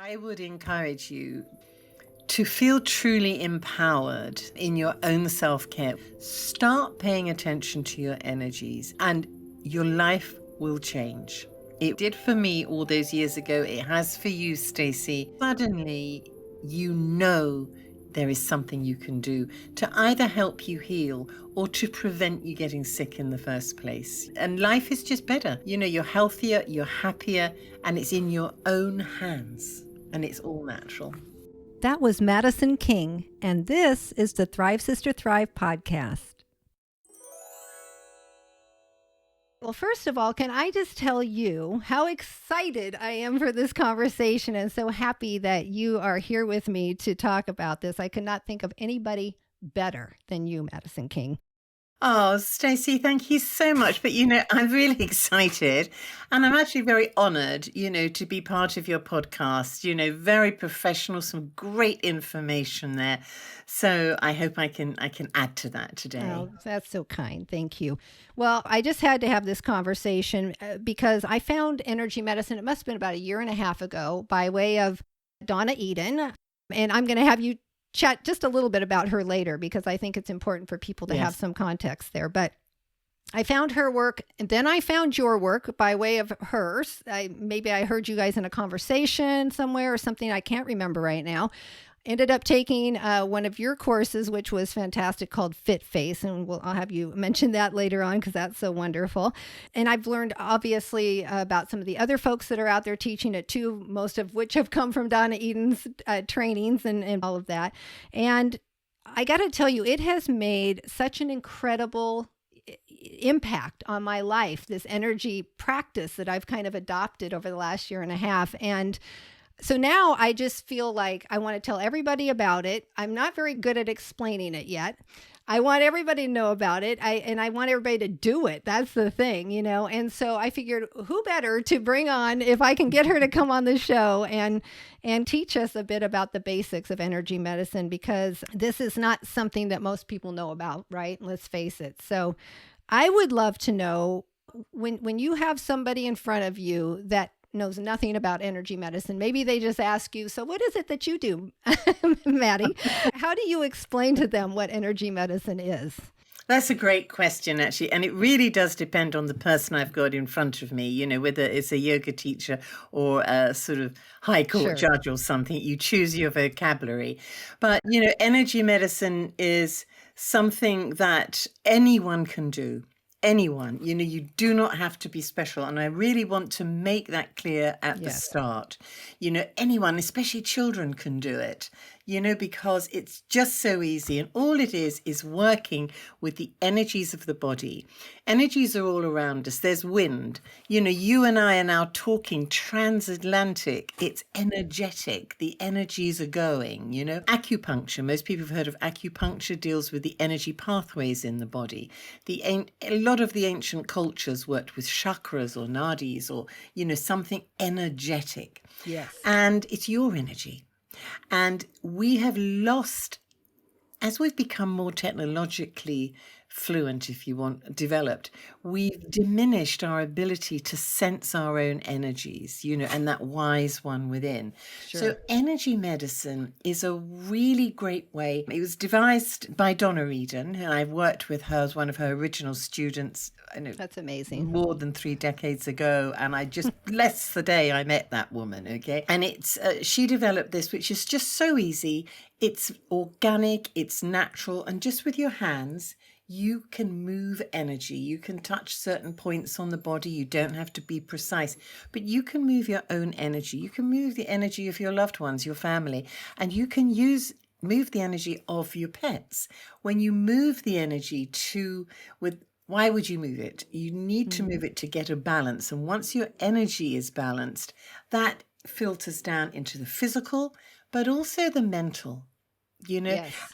I would encourage you to feel truly empowered in your own self-care. Start paying attention to your energies and your life will change. It did for me all those years ago. It has for you, Stacey. Suddenly, you know there is something you can do to either help you heal or to prevent you getting sick in the first place. And life is just better. You know, you're healthier, you're happier, and it's in your own hands. And it's all natural. That was Madison King, and this is the Thrive Sister Thrive podcast. Well, first of all, can I just tell you how excited I am for this conversation and so happy that you are here with me to talk about this. I could not think of anybody better than you, Madison King. Oh, Stacey, thank you so much. But, I'm really excited and I'm actually very honored, to be part of your podcast, very professional, some great information there. So I hope I can add to that today. Oh, that's so kind. Thank you. Well, I just had to have this conversation because I found energy medicine. It must have been about 1.5 years ago by way of Donna Eden. And I'm going to have you chat just a little bit about her later because I think it's important for people to have some context there. But I found her work and then I found your work by way of hers. Maybe I heard you guys in a conversation somewhere or something. I can't remember right now. Ended up taking one of your courses, which was fantastic, called Fit Face. And I'll have you mention that later on because that's so wonderful. And I've learned, obviously, about some of the other folks that are out there teaching it too, most of which have come from Donna Eden's trainings and all of that. And I got to tell you, it has made such an incredible impact on my life, this energy practice that I've kind of adopted over the last 1.5 years. And so now I just feel like I want to tell everybody about it. I'm not very good at explaining it yet. I want everybody to know about it. And I want everybody to do it. That's the thing, And so I figured who better to bring on if I can get her to come on the show and teach us a bit about the basics of energy medicine, because this is not something that most people know about, right? Let's face it. So I would love to know when you have somebody in front of you that knows nothing about energy medicine. Maybe they just ask you, so what is it that you do, Maddie? How do you explain to them what energy medicine is? That's a great question, actually. And it really does depend on the person I've got in front of me, whether it's a yoga teacher or a sort of high court judge or something. You choose your vocabulary. But, energy medicine is something that anyone can do. Anyone, you do not have to be special. And I really want to make that clear at the start. Anyone, especially children, can do it, because it's just so easy. And all it is working with the energies of the body. Energies are all around us. There's wind. You and I are now talking transatlantic. It's energetic. The energies are going, Acupuncture, most people have heard of acupuncture, deals with the energy pathways in the body. A lot of the ancient cultures worked with chakras or nadis or, something energetic. Yes. And it's your energy. And we have lost, as we've become more technologically fluent, if you want, developed, we've diminished our ability to sense our own energies, and that wise one within. Sure. So energy medicine is a really great way. It was devised by Donna Eden, and I've worked with her as one of her original students. That's amazing. More than 3 decades ago, and I just bless the day I met that woman. Okay, and it's she developed this, which is just so easy. It's organic, it's natural, and just with your hands, you can move energy. You can touch certain points on the body. You don't have to be precise, but you can move your own energy. You can move the energy of your loved ones, your family, and you can move the energy of your pets. When you move the energy why would you move it? You need to move it to get a balance. And once your energy is balanced, that filters down into the physical, but also the mental.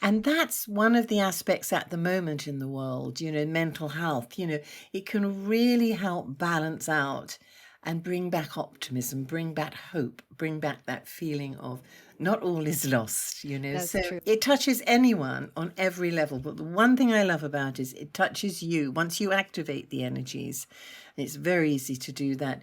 And that's one of the aspects at the moment in the world, mental health, it can really help balance out and bring back optimism, bring back hope, bring back that feeling of not all is lost, That's So true. it touches anyone on every level. But the one thing I love about it is it touches you. Once you activate the energies, and it's very easy to do that,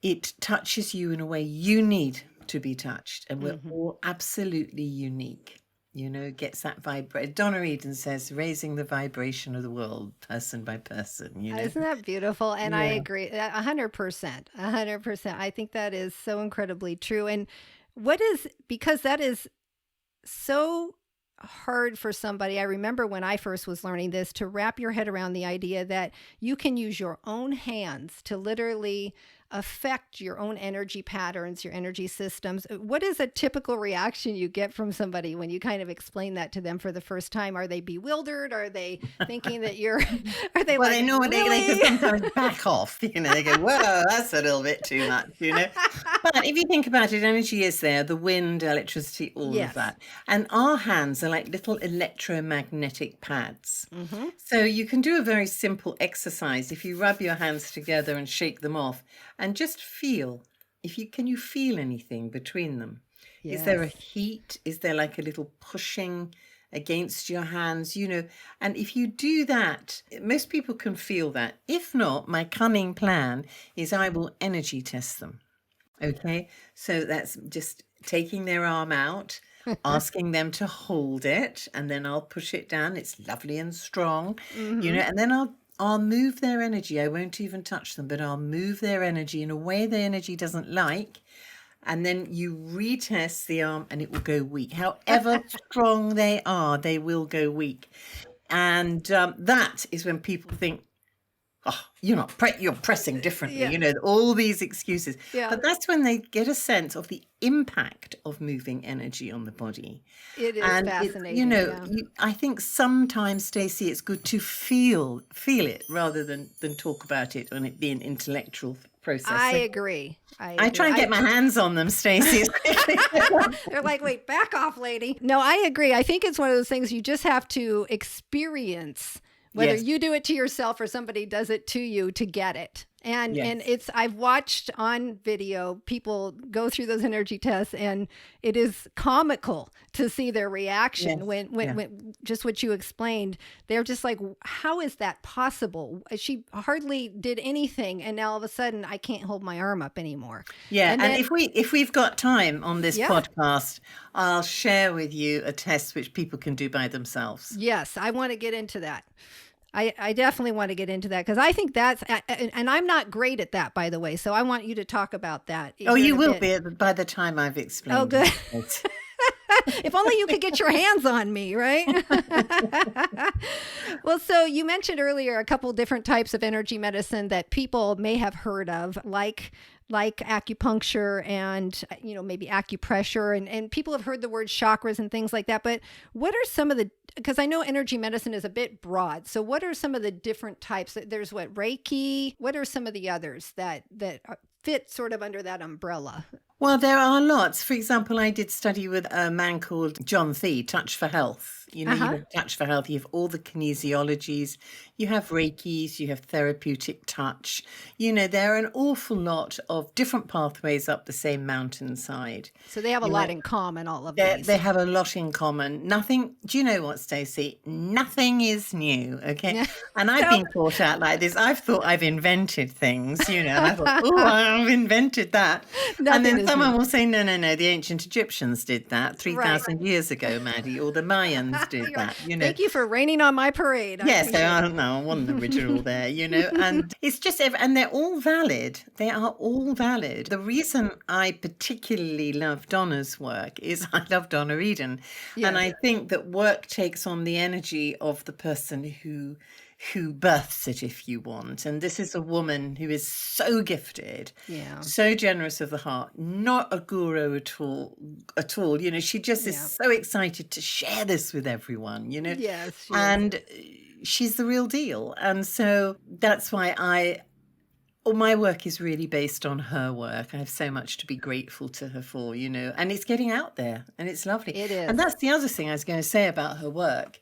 it touches you in a way you need to be touched, and we're Mm-hmm. all absolutely unique. Gets that vibration. Donna Eden says, raising the vibration of the world, person by person. Isn't that beautiful? And I Yeah. agree 100%. 100%. I think that is so incredibly true. And because that is so hard for somebody. I remember when I first was learning this, to wrap your head around the idea that you can use your own hands to literally affect your own energy patterns, your energy systems. What is a typical reaction you get from somebody when you kind of explain that to them for the first time? Are they bewildered? Are they thinking that are they Well, like, they know they can really? sometimes back off. They go, whoa, that's a little bit too much. But if you think about it, energy is there, the wind, electricity, all of Yes. that. And our hands are like little electromagnetic pads. Mm-hmm. So you can do a very simple exercise. If you rub your hands together and shake them off and just feel, can you feel anything between them? Is there a Yes. heat? Is there like a little pushing against your hands? And if you do that, most people can feel that. If not, my cunning plan is I will energy test them. Okay, so that's just taking their arm out, asking them to hold it, and then I'll push it down. It's lovely and strong, Mm-hmm. and then I'll move their energy. I won't even touch them, but I'll move their energy in a way the energy doesn't like. And then you retest the arm and it will go weak. However strong they are, they will go weak. And that is when people think, oh, you're pressing differently, Yeah. all these excuses. Yeah. But that's when they get a sense of the impact of moving energy on the body. It is And fascinating. Yeah. I think sometimes, Stacey, it's good to feel it rather than talk about it and it be an intellectual process. I So agree. I try and get my hands on them, Stacey. They're like, wait, back off, lady. No, I agree. I think it's one of those things you just have to experience, whether Yes. you do it to yourself or somebody does it to you, to get it. And Yes. I've watched on video people go through those energy tests, and it is comical to see their reaction Yes. when just what you explained. They're just like, how is that possible? She hardly did anything, and now all of a sudden I can't hold my arm up anymore. Yeah, and then, if we've got time on this Yeah. podcast, I'll share with you a test which people can do by themselves. Yes, I want to get into that. I definitely want to get into that, because I think that's, and I'm not great at that, by the way. So I want you to talk about that. Oh, here in you a will bit. be by the time I've explained. Oh, good. it. If only you could get your hands on me, right? Well, so you mentioned earlier a couple different types of energy medicine that people may have heard of, like acupuncture and, maybe acupressure, and people have heard the word chakras and things like that. But what are some of because I know energy medicine is a bit broad. So what are some of the different types? There's Reiki. What are some of the others that fit sort of under that umbrella? Well, there are lots. For example, I did study with a man called John Thee, Touch for Health. You have Touch for Health, you have all the kinesiologies, you have Reikis, you have therapeutic touch. There are an awful lot of different pathways up the same mountainside. So they have a lot in common, all of these. They have a lot in common. Nothing, do you know what, Stacey? Nothing is new, okay? And I've been taught out like this. I've thought I've invented things, and I thought, oh, I've invented that. And then someone will say, no, the ancient Egyptians did that 3,000 years ago, Maddie, or the Mayans did that, Thank you for raining on my parade. Yes, I don't know, one original there, and it's just, and they're all valid. They are all valid. The reason I particularly love Donna's work is I love Donna Eden. Yes. And I think that work takes on the energy of the person who births it, if you want. And this is a woman who is so gifted, so generous of the heart, not a guru at all. She just is so excited to share this with everyone, Yes. And she's the real deal. And so that's why my work is really based on her work. I have so much to be grateful to her for, and it's getting out there and it's lovely. It is. And that's the other thing I was going to say about her work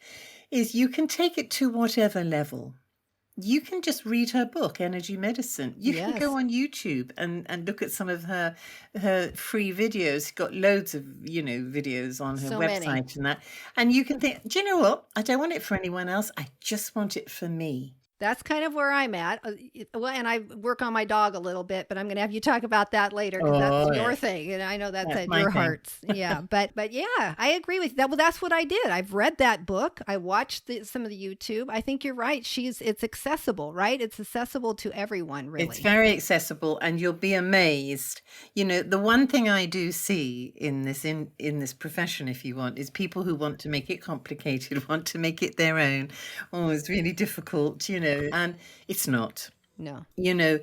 is you can take it to whatever level. You can just read her book, Energy Medicine. You can go on YouTube and look at some of her free videos. She's got loads of, videos on her website and that. And you can think, do you know what? I don't want it for anyone else. I just want it for me. That's kind of where I'm at. Well, and I work on my dog a little bit, but I'm going to have you talk about that later because that's your yes, thing, and I know that's at my your thing. hearts. Yeah, but yeah, I agree with that. Well, that's what I did. I've read that book. I watched some of the YouTube. I think you're right. It's accessible, right? It's accessible to everyone, It's really. very accessible, and you'll be amazed. The one thing I do see in this profession, if you want, is people who want to make it complicated, want to make it their own. Oh, it's really difficult, and it's not. No. you know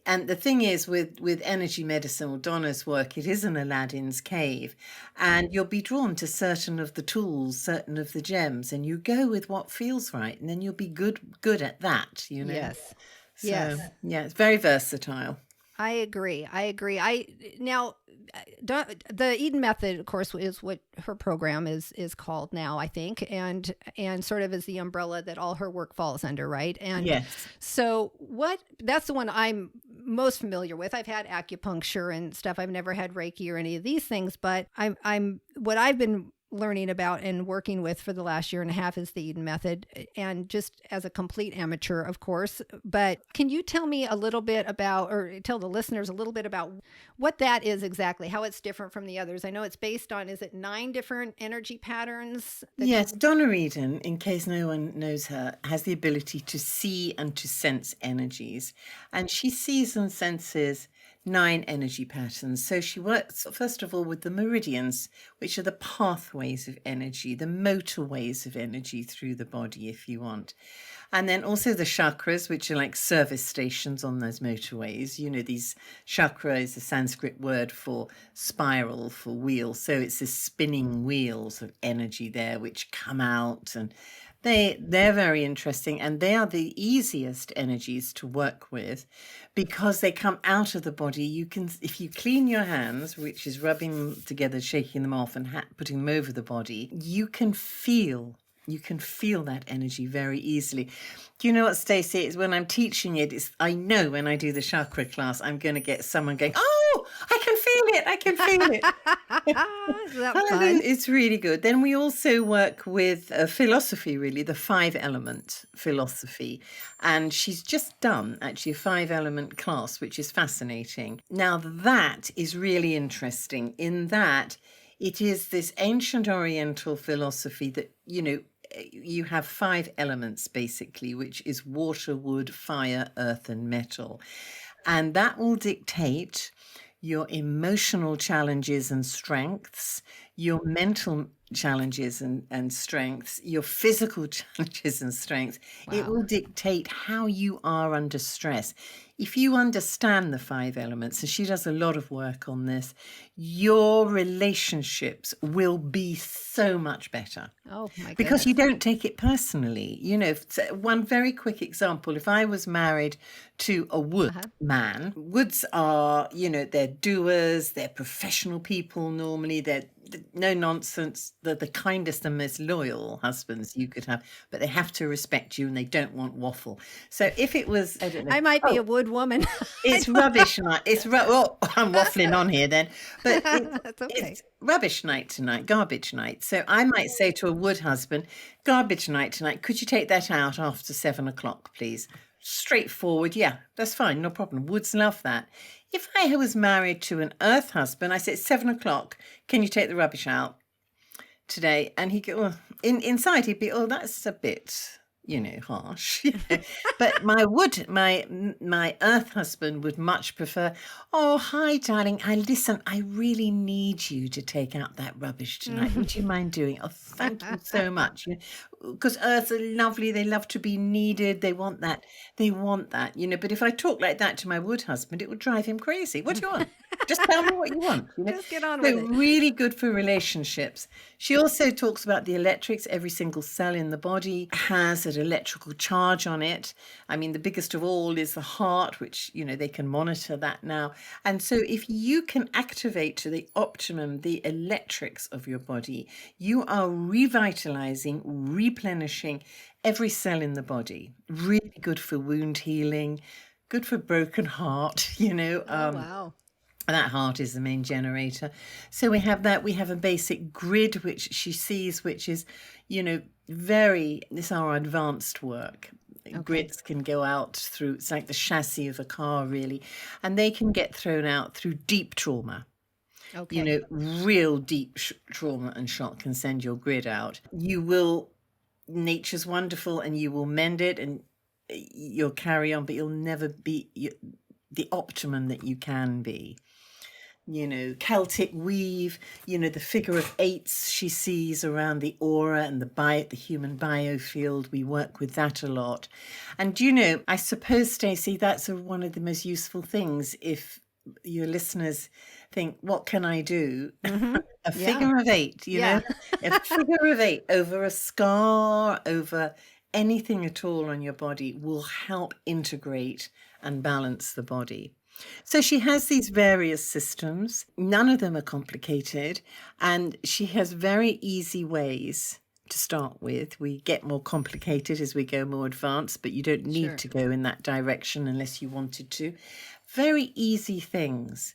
and the thing is with energy medicine or Donna's work, it is an Aladdin's cave, and you'll be drawn to certain of the tools, certain of the gems, and you go with what feels right, and then you'll be good at that. Yes. So Yes. yeah, it's very versatile. I agree. Now the Eden Method, of course, is what her program is called now, I think, and sort of is the umbrella that all her work falls under, right? And Yes. so that's the one I'm most familiar with. I've had acupuncture and stuff. I've never had Reiki or any of these things, but I'm what I've been learning about and working with for the last year and a half is the Eden Method, and just as a complete amateur, of course. But can you tell me a little bit about, or tell the listeners a little bit about what that is exactly, how it's different from the others? I know it's based on, is it 9 different energy patterns? Yes, Donna Eden, in case no one knows her, has the ability to see and to sense energies. And she sees and senses 9 energy patterns. So she works, first of all, with the meridians, which are the pathways of energy, the motorways of energy through the body, if you want. And then also the chakras, which are like service stations on those motorways. These chakra is a Sanskrit word for spiral, for wheel. So it's the spinning wheels of energy there, which come out, and they're very interesting, and they are the easiest energies to work with because they come out of the body. You can, if you clean your hands, which is rubbing them together, shaking them off, and putting them over the body, you can feel that energy very easily. Do you know what, Stacey? It's when I'm teaching it, I know when I do the chakra class, I'm going to get someone going, oh, I can feel it. I can feel it. Is that fun? It's really good. Then we also work with philosophy, really, the 5-element philosophy. And she's just done actually a 5-element class, which is fascinating. Now, that is really interesting in that it is this ancient Oriental philosophy that, you have 5 elements basically, which is water, wood, fire, earth, and metal. And that will dictate your emotional challenges and strengths, your mental challenges and strengths, your physical challenges and strengths. Wow. It will dictate how you are under stress. If you understand the 5 elements, and she does a lot of work on this, your relationships will be so much better. Oh, my goodness. Because you don't take it personally. One very quick example, if I was married to a wood man, woods are, they're doers, they're professional people normally, they're no nonsense, they're the kindest and most loyal husbands you could have, but they have to respect you and they don't want waffle. So if it was, I don't know. I might be a wood woman. It's rubbish night. Well, I'm waffling on here then, but That's okay. It's rubbish night tonight, garbage night. So I might say to a wood husband, garbage night tonight, could you take that out after 7 o'clock, please? Straightforward. Yeah, that's fine. No problem. Woods love that. If I was married to an earth husband, I said, 7 o'clock, can you take the rubbish out today? And he'd go, well, inside he'd be, oh, that's a bit, harsh. But my earth husband would much prefer, oh, hi, darling. I really need you to take out that rubbish tonight. Would you mind doing it? Oh, thank you so much. Because earths are lovely. They love to be needed. They want that. But if I talk like that to my wood husband, it would drive him crazy. What do you want? Just tell me what you want. Just get on with it. Really good for relationships. She also talks about the electrics. Every single cell in the body has an electrical charge on it. I mean, the biggest of all is the heart, which, they can monitor that now. And so if you can activate to the optimum the electrics of your body, you are revitalizing, replenishing every cell in the body. Really good for wound healing, good for broken heart, Wow. That heart is the main generator. So we have that. We have a basic grid, which she sees, which is, these are our advanced work. Grits can go out through, it's like the chassis of a car, really, and they can get thrown out through deep trauma. Okay. Real deep trauma and shock can send your grid out. Nature's wonderful, and you will mend it, and you'll carry on, but you'll never be the optimum that you can be. Celtic weave, the figure of eights she sees around the aura and the human biofield. We work with that a lot. And I suppose, Stacey, that's one of the most useful things if your listeners think, what can I do? Mm-hmm. A figure of eight, a figure of eight over a scar, over anything at all on your body will help integrate and balance the body. So she has these various systems. None of them are complicated, and she has very easy ways to start with. We get more complicated as we go more advanced, but you don't need to go in that direction unless you wanted to. Very easy things.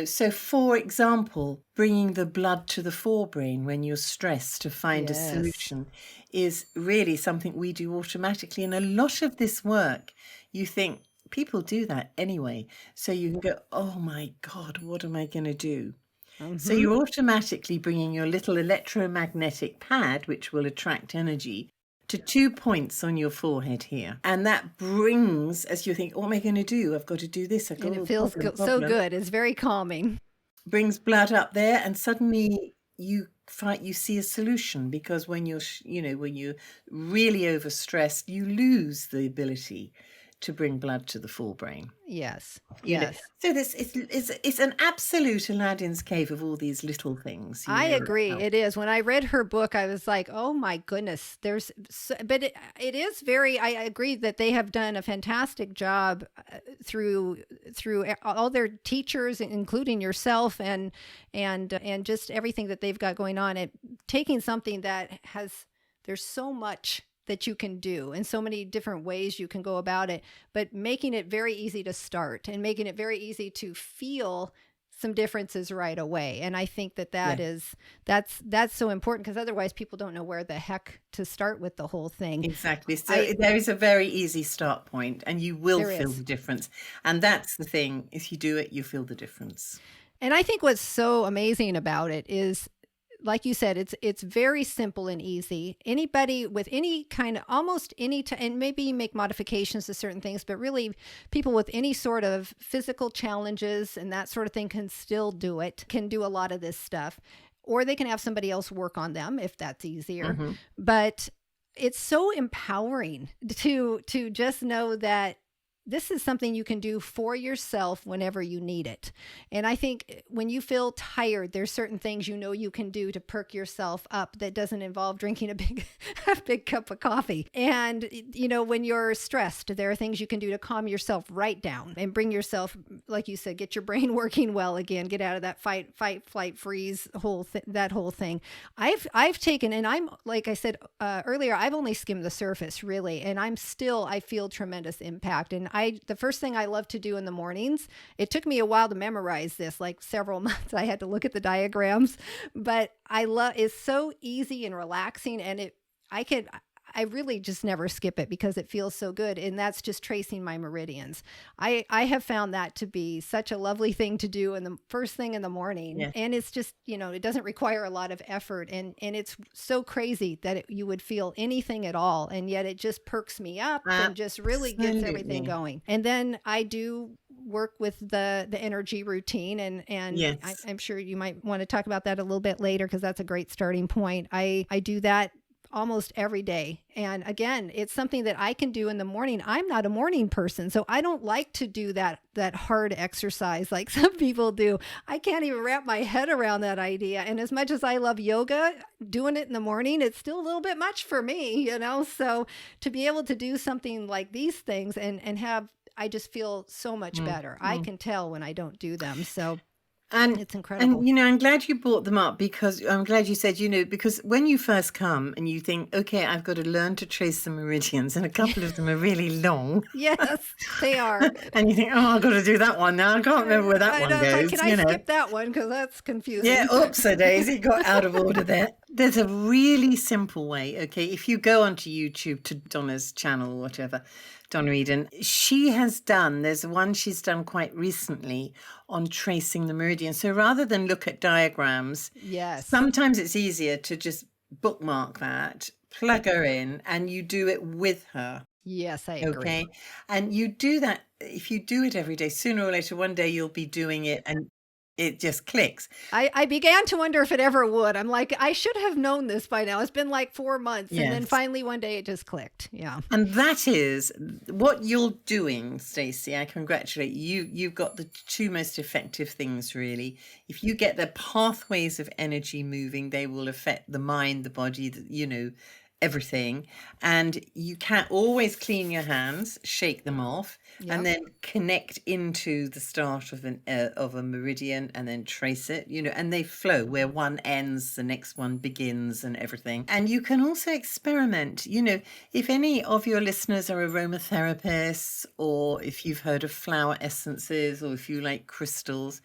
So for example, bringing the blood to the forebrain when you're stressed to find a solution is really something we do automatically. And a lot of this work, you think, people do that anyway. So you can go, oh my God, what am I going to do? Mm-hmm. So you're automatically bringing your little electromagnetic pad, which will attract energy, to 2 points on your forehead here. And that brings, as you think, what am I going to do? I've got to do this. And it feels so good. It's very calming. Brings blood up there, and suddenly you see a solution, because when you're really overstressed, you lose the ability to bring blood to the forebrain. Yes. So this it's an absolute Aladdin's cave of all these little things. I agree. It is. When I read her book, I was like, oh my goodness. But it is very. I agree that they have done a fantastic job through all their teachers, including yourself, and just everything that they've got going on. Taking something that there's so much that you can do and so many different ways you can go about it, but making it very easy to start and making it very easy to feel some differences right away. And I think that's so important, because otherwise people don't know where the heck to start with the whole thing. Exactly. So there is a very easy start point, and you will feel the difference. And that's the thing. If you do it, you feel the difference. And I think what's so amazing about it is, like you said, it's very simple and easy. Anybody with any kind of, almost any, and maybe make modifications to certain things, but really people with any sort of physical challenges and that sort of thing can still do it, can do a lot of this stuff. Or they can have somebody else work on them if that's easier. Mm-hmm. But it's so empowering to just know that this is something you can do for yourself whenever you need it. And I think when you feel tired, there's certain things you can do to perk yourself up that doesn't involve drinking a big cup of coffee. And, when you're stressed, there are things you can do to calm yourself right down and bring yourself, like you said, get your brain working well again, get out of that fight, flight, freeze, that whole thing. I've taken, and I'm, like I said earlier, I've only skimmed the surface really, and I feel tremendous impact. And the first thing I love to do in the mornings, it took me a while to memorize this, like several months. I had to look at the diagrams, but it's so easy and relaxing, and I really just never skip it because it feels so good. And that's just tracing my meridians. I have found that to be such a lovely thing to do in the first thing in the morning. Yeah. And it's just, it doesn't require a lot of effort. And it's so crazy that you would feel anything at all. And yet it just perks me up and just really gets everything going. And then I do work with the energy routine. And yes. I'm sure you might want to talk about that a little bit later, because that's a great starting point. I do that almost every day. And again, it's something that I can do in the morning. I'm not a morning person, so I don't like to do that hard exercise like some people do. I can't even wrap my head around that idea. And as much as I love yoga, doing it in the morning, it's still a little bit much for me, So to be able to do something like these things and have, I just feel so much better. I can tell when I don't do them. So and it's incredible. And, I'm glad you brought them up, because I'm glad you said, because when you first come and you think, okay, I've got to learn to trace the meridians, and a couple of them are really long. Yes, they are. And you think, oh, I've got to do that one now. I can't remember where that one goes. Can I skip that one? Because that's confusing. Yeah, oops, a daisy, got out of order there. There's a really simple way, okay? If you go onto YouTube to Donna's channel or whatever, Donna Eden, there's one she's done quite recently on tracing the meridian. So rather than look at diagrams, Yes. sometimes it's easier to just bookmark that, plug her in, and you do it with her. Yes, I agree. Okay. And you do that, if you do it every day, sooner or later, one day you'll be doing it and it just clicks. I began to wonder if it ever would. I'm like, I should have known this by now. It's been like 4 months. And then Yes. finally one day it just clicked. Yeah. And that is what you're doing, Stacey. I congratulate you. You've got the two most effective things, really. If you get the pathways of energy moving, they will affect the mind, the body, everything. And you can always clean your hands, shake them off, and then connect into the start of a meridian and then trace it, and they flow. Where one ends, the next one begins and everything. And you can also experiment. If any of your listeners are aromatherapists, or if you've heard of flower essences, or if you like crystals,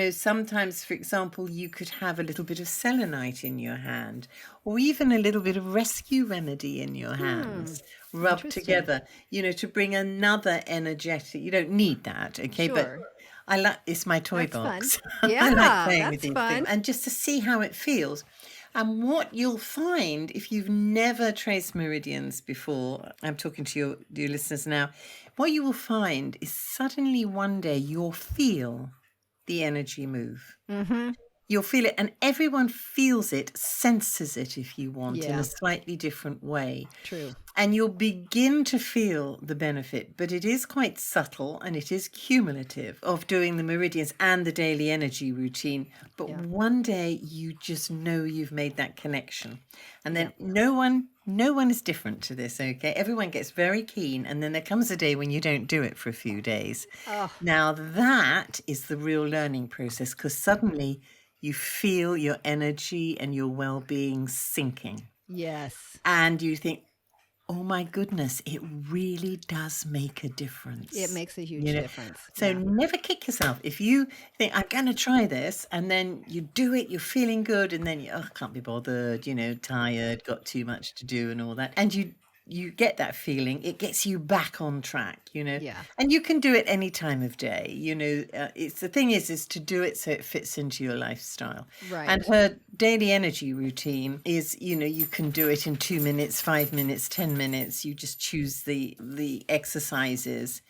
sometimes, for example, you could have a little bit of selenite in your hand, or even a little bit of rescue remedy in your hands, rubbed together, to bring another energetic. You don't need that, okay? Sure. But it's my toy That's box. fun. Yeah, I like playing with that's these fun. things, and just to see how it feels. And what you'll find, if you've never traced meridians before, I'm talking to your listeners now, what you will find is suddenly one day you'll feel the energy move. Mm-hmm. You'll feel it, and everyone feels it, senses it, if you want, in Yeah. a slightly different way. True. And you'll begin to feel the benefit, but it is quite subtle and it is cumulative of doing the meridians and the daily energy routine. But one day you just know you've made that connection. And then no one is different to this, okay? Everyone gets very keen, and then there comes a day when you don't do it for a few days. Oh. Now that is the real learning process, because suddenly you feel your energy and your well-being sinking. Yes. And you think, oh my goodness, it really does make a difference. It makes a huge difference. So never kick yourself. If you think, I'm going to try this, and then you do it, you're feeling good, and then I can't be bothered, tired, got too much to do and all that. And you get that feeling, it gets you back on track, Yeah. And you can do it any time of day, it's the thing is to do it so it fits into your lifestyle. Right. And her daily energy routine is, you can do it in 2 minutes, 5 minutes, 10 minutes. You just choose the exercises.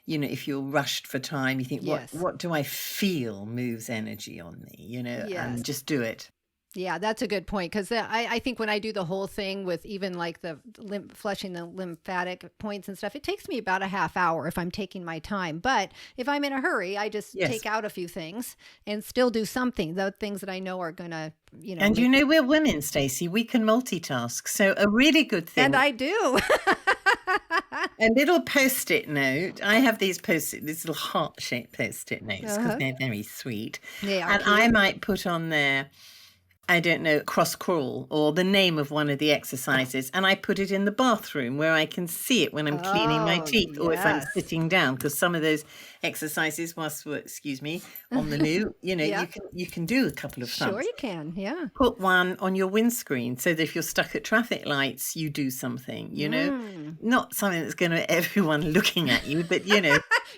If you're rushed for time, you think, what do I feel moves energy on me, and just do it. Yeah, that's a good point, because I think when I do the whole thing with even like the flushing the lymphatic points and stuff, it takes me about a half hour if I'm taking my time. But if I'm in a hurry, I just take out a few things and still do something, the things that I know are going to, And we're women, Stacey. We can multitask. So a really good thing. And I do. A little Post-it note. I have these little heart-shaped Post-it notes because they're very sweet. And I might put on there, I don't know, cross crawl or the name of one of the exercises. And I put it in the bathroom where I can see it when I'm cleaning my teeth or if I'm sitting down, because some of those exercises whilst we're, on the loo, you can do a couple of times. Sure you can, yeah. Put one on your windscreen so that if you're stuck at traffic lights, you do something, Not something that's going to everyone looking at you, but,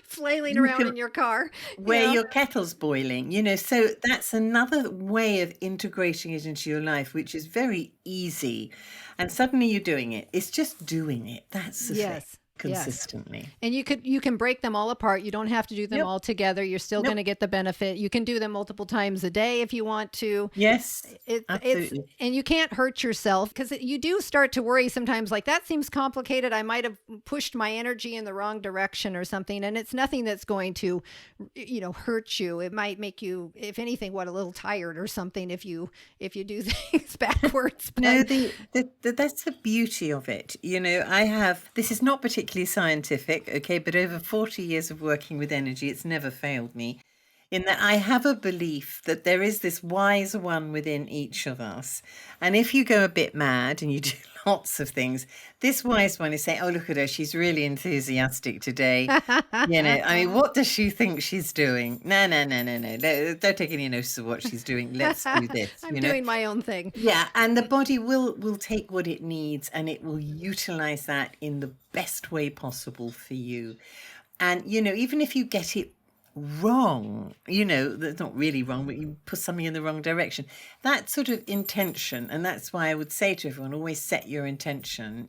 flailing around in your car. Where your kettle's boiling, so that's another way of integrating it into your life, which is very easy. And suddenly you're doing it. It's just doing it. That's the thing. Consistently. Yes. And you can break them all apart. You don't have to do them all together. You're still going to get the benefit. You can do them multiple times a day if you want to. Yes, absolutely. And you can't hurt yourself, because you do start to worry sometimes, like, that seems complicated. I might have pushed my energy in the wrong direction or something. And it's nothing that's going to, hurt you. It might make you, if anything, a little tired or something if you do things backwards. But... No, that's the beauty of it. This is not particularly scientific, okay, but over 40 years of working with energy, it's never failed me. in that I have a belief that there is this wise one within each of us. And if you go a bit mad and you do lots of things, this wise one is saying, oh, look at her. She's really enthusiastic today. I mean, what does she think she's doing? No, no, no, no, no. Don't take any notice of what she's doing. Let's do this. I'm doing my own thing. Yeah, and the body will take what it needs and it will utilize that in the best way possible for you. And, even if you get it wrong, that's not really wrong, but you put something in the wrong direction, that sort of intention, and that's why I would say to everyone, always set your intention,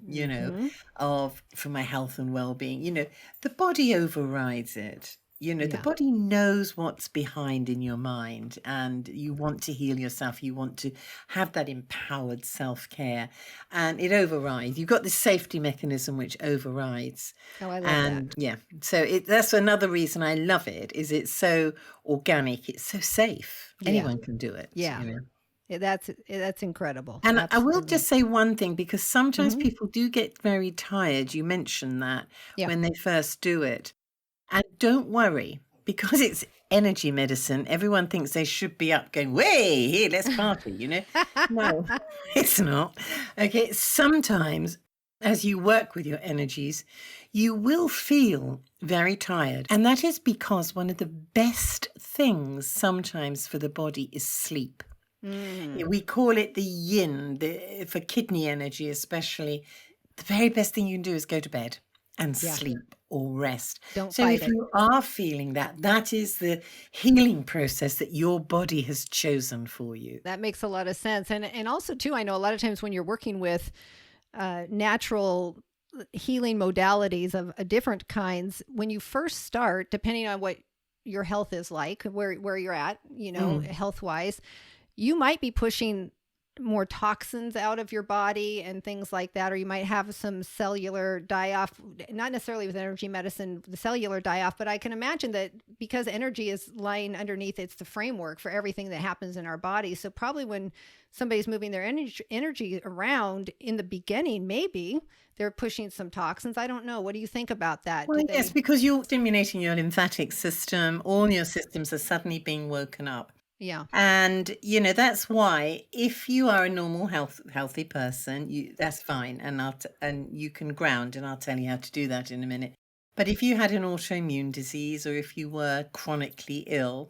of for my health and well-being. The body overrides it. The body knows what's behind in your mind, and you want to heal yourself. You want to have that empowered self-care, and it overrides. You've got this safety mechanism which overrides. Oh, I love that. Yeah, so that's another reason I love it, is it's so organic. It's so safe. Anyone can do it. Yeah. That's incredible. And absolutely. I will just say one thing, because sometimes people do get very tired. You mentioned that when they first do it. And don't worry, because it's energy medicine, everyone thinks they should be up going, way, here, let's party, No, it's not. Okay, sometimes as you work with your energies, you will feel very tired. And that is because one of the best things sometimes for the body is sleep. We call it the yin, for kidney energy especially. The very best thing you can do is go to bed and sleep or rest. So if you are feeling that is the healing process that your body has chosen for you. That makes a lot of sense. And also too, I know a lot of times when you're working with natural healing modalities of different kinds, when you first start, depending on what your health is like, where you're at, health wise, you might be pushing more toxins out of your body and things like that, or you might have some cellular die-off, not necessarily with energy medicine, the cellular die-off, but I can imagine that because energy is lying underneath, it's the framework for everything that happens in our body. So probably when somebody's moving their energy around in the beginning, maybe they're pushing some toxins. I don't know. What do you think about that? Well, yes, because you're stimulating your lymphatic system. All your systems are suddenly being woken up. Yeah. And, that's why if you are a normal healthy person, that's fine. And you can ground, and I'll tell you how to do that in a minute. But if you had an autoimmune disease, or if you were chronically ill,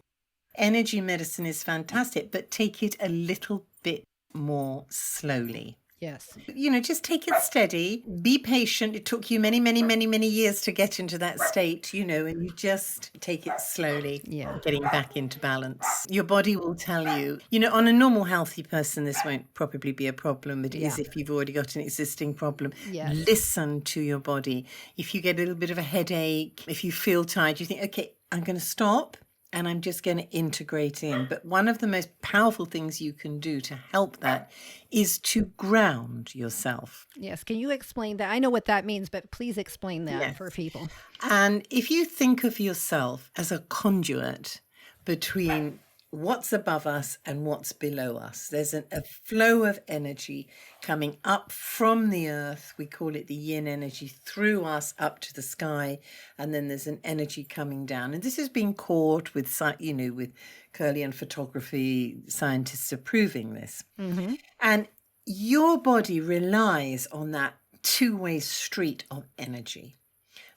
energy medicine is fantastic, but take it a little bit more slowly. Yes. Just take it steady, be patient. It took you many, many, many, many years to get into that state, and you just take it slowly, getting back into balance. Your body will tell you, on a normal healthy person, this won't probably be a problem, but it is if you've already got an existing problem. Yes. Listen to your body. If you get a little bit of a headache, if you feel tired, you think, okay, I'm going to stop. And I'm just going to integrate in. But one of the most powerful things you can do to help that is to ground yourself. Yes. Can you explain that? I know what that means, but please explain that for people. And if you think of yourself as a conduit between what's above us and what's below us, there's a flow of energy coming up from the earth. We call it the yin energy, through us up to the sky. And then there's an energy coming down. And this has been caught with, with Kirlian photography. Scientists are proving this. Mm-hmm. And your body relies on that two-way street of energy.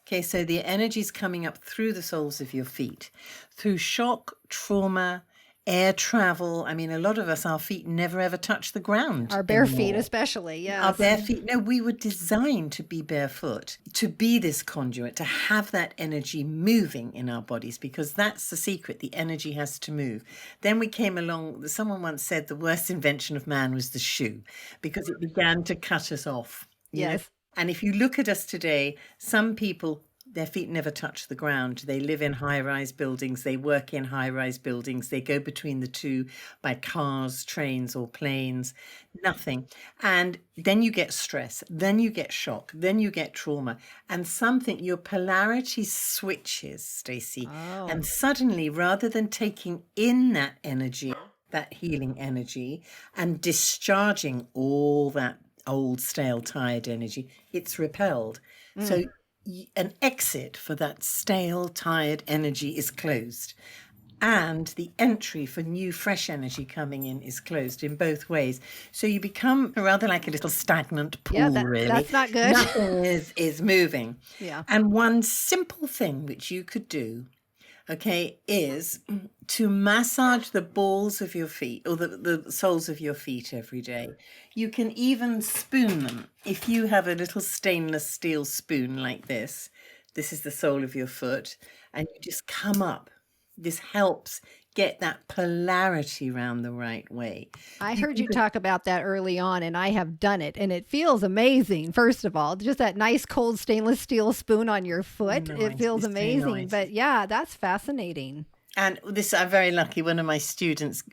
Okay, so the energy is coming up through the soles of your feet, through shock, trauma, air travel. I mean, a lot of us, our feet never ever touch the ground. Our bare feet especially, yes. Our bare feet. No, we were designed to be barefoot, to be this conduit, to have that energy moving in our bodies, because that's the secret. The energy has to move. Then we came along, someone once said the worst invention of man was the shoe, because it began to cut us off. Yes. And if you look at us today, some people, their feet never touch the ground. They live in high-rise buildings. They work in high-rise buildings. They go between the two by cars, trains, or planes. Nothing. And then you get stress. Then you get shock. Then you get trauma. And your polarity switches, Stacey. Oh. And suddenly, rather than taking in that energy, that healing energy, and discharging all that old, stale, tired energy, it's repelled. So an exit for that stale, tired energy is closed. and the entry for new fresh energy coming in is closed in both ways. So you become rather like a little stagnant pool, really. That's not good. Nothing is moving. Yeah. And one simple thing which you could do, okay, is to massage the balls of your feet or the soles of your feet every day. You can even spoon them. If you have a little stainless steel spoon like this is the sole of your foot, and you just come up. This helps get that polarity round the right way. I heard you talk about that early on, and I have done it, and it feels amazing. First of all, just that nice cold stainless steel spoon on your foot. Nice. It feels It's very amazing. nice. But yeah, that's fascinating. And this, I'm very lucky. One of my students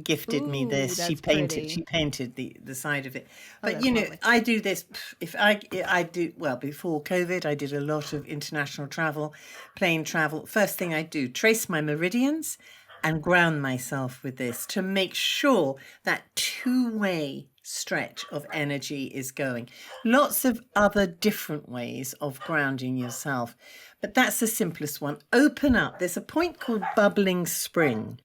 gifted me this. Ooh, She that's painted. pretty. She painted the side of it. But that's you know, lovely. I do this. If I do well before COVID, I did a lot of international travel, plane travel. First thing I do, trace my meridians, and ground myself with this to make sure that two-way stretch of energy is going. Lots of other different ways of grounding yourself, but that's the simplest one. Open up. There's a point called bubbling spring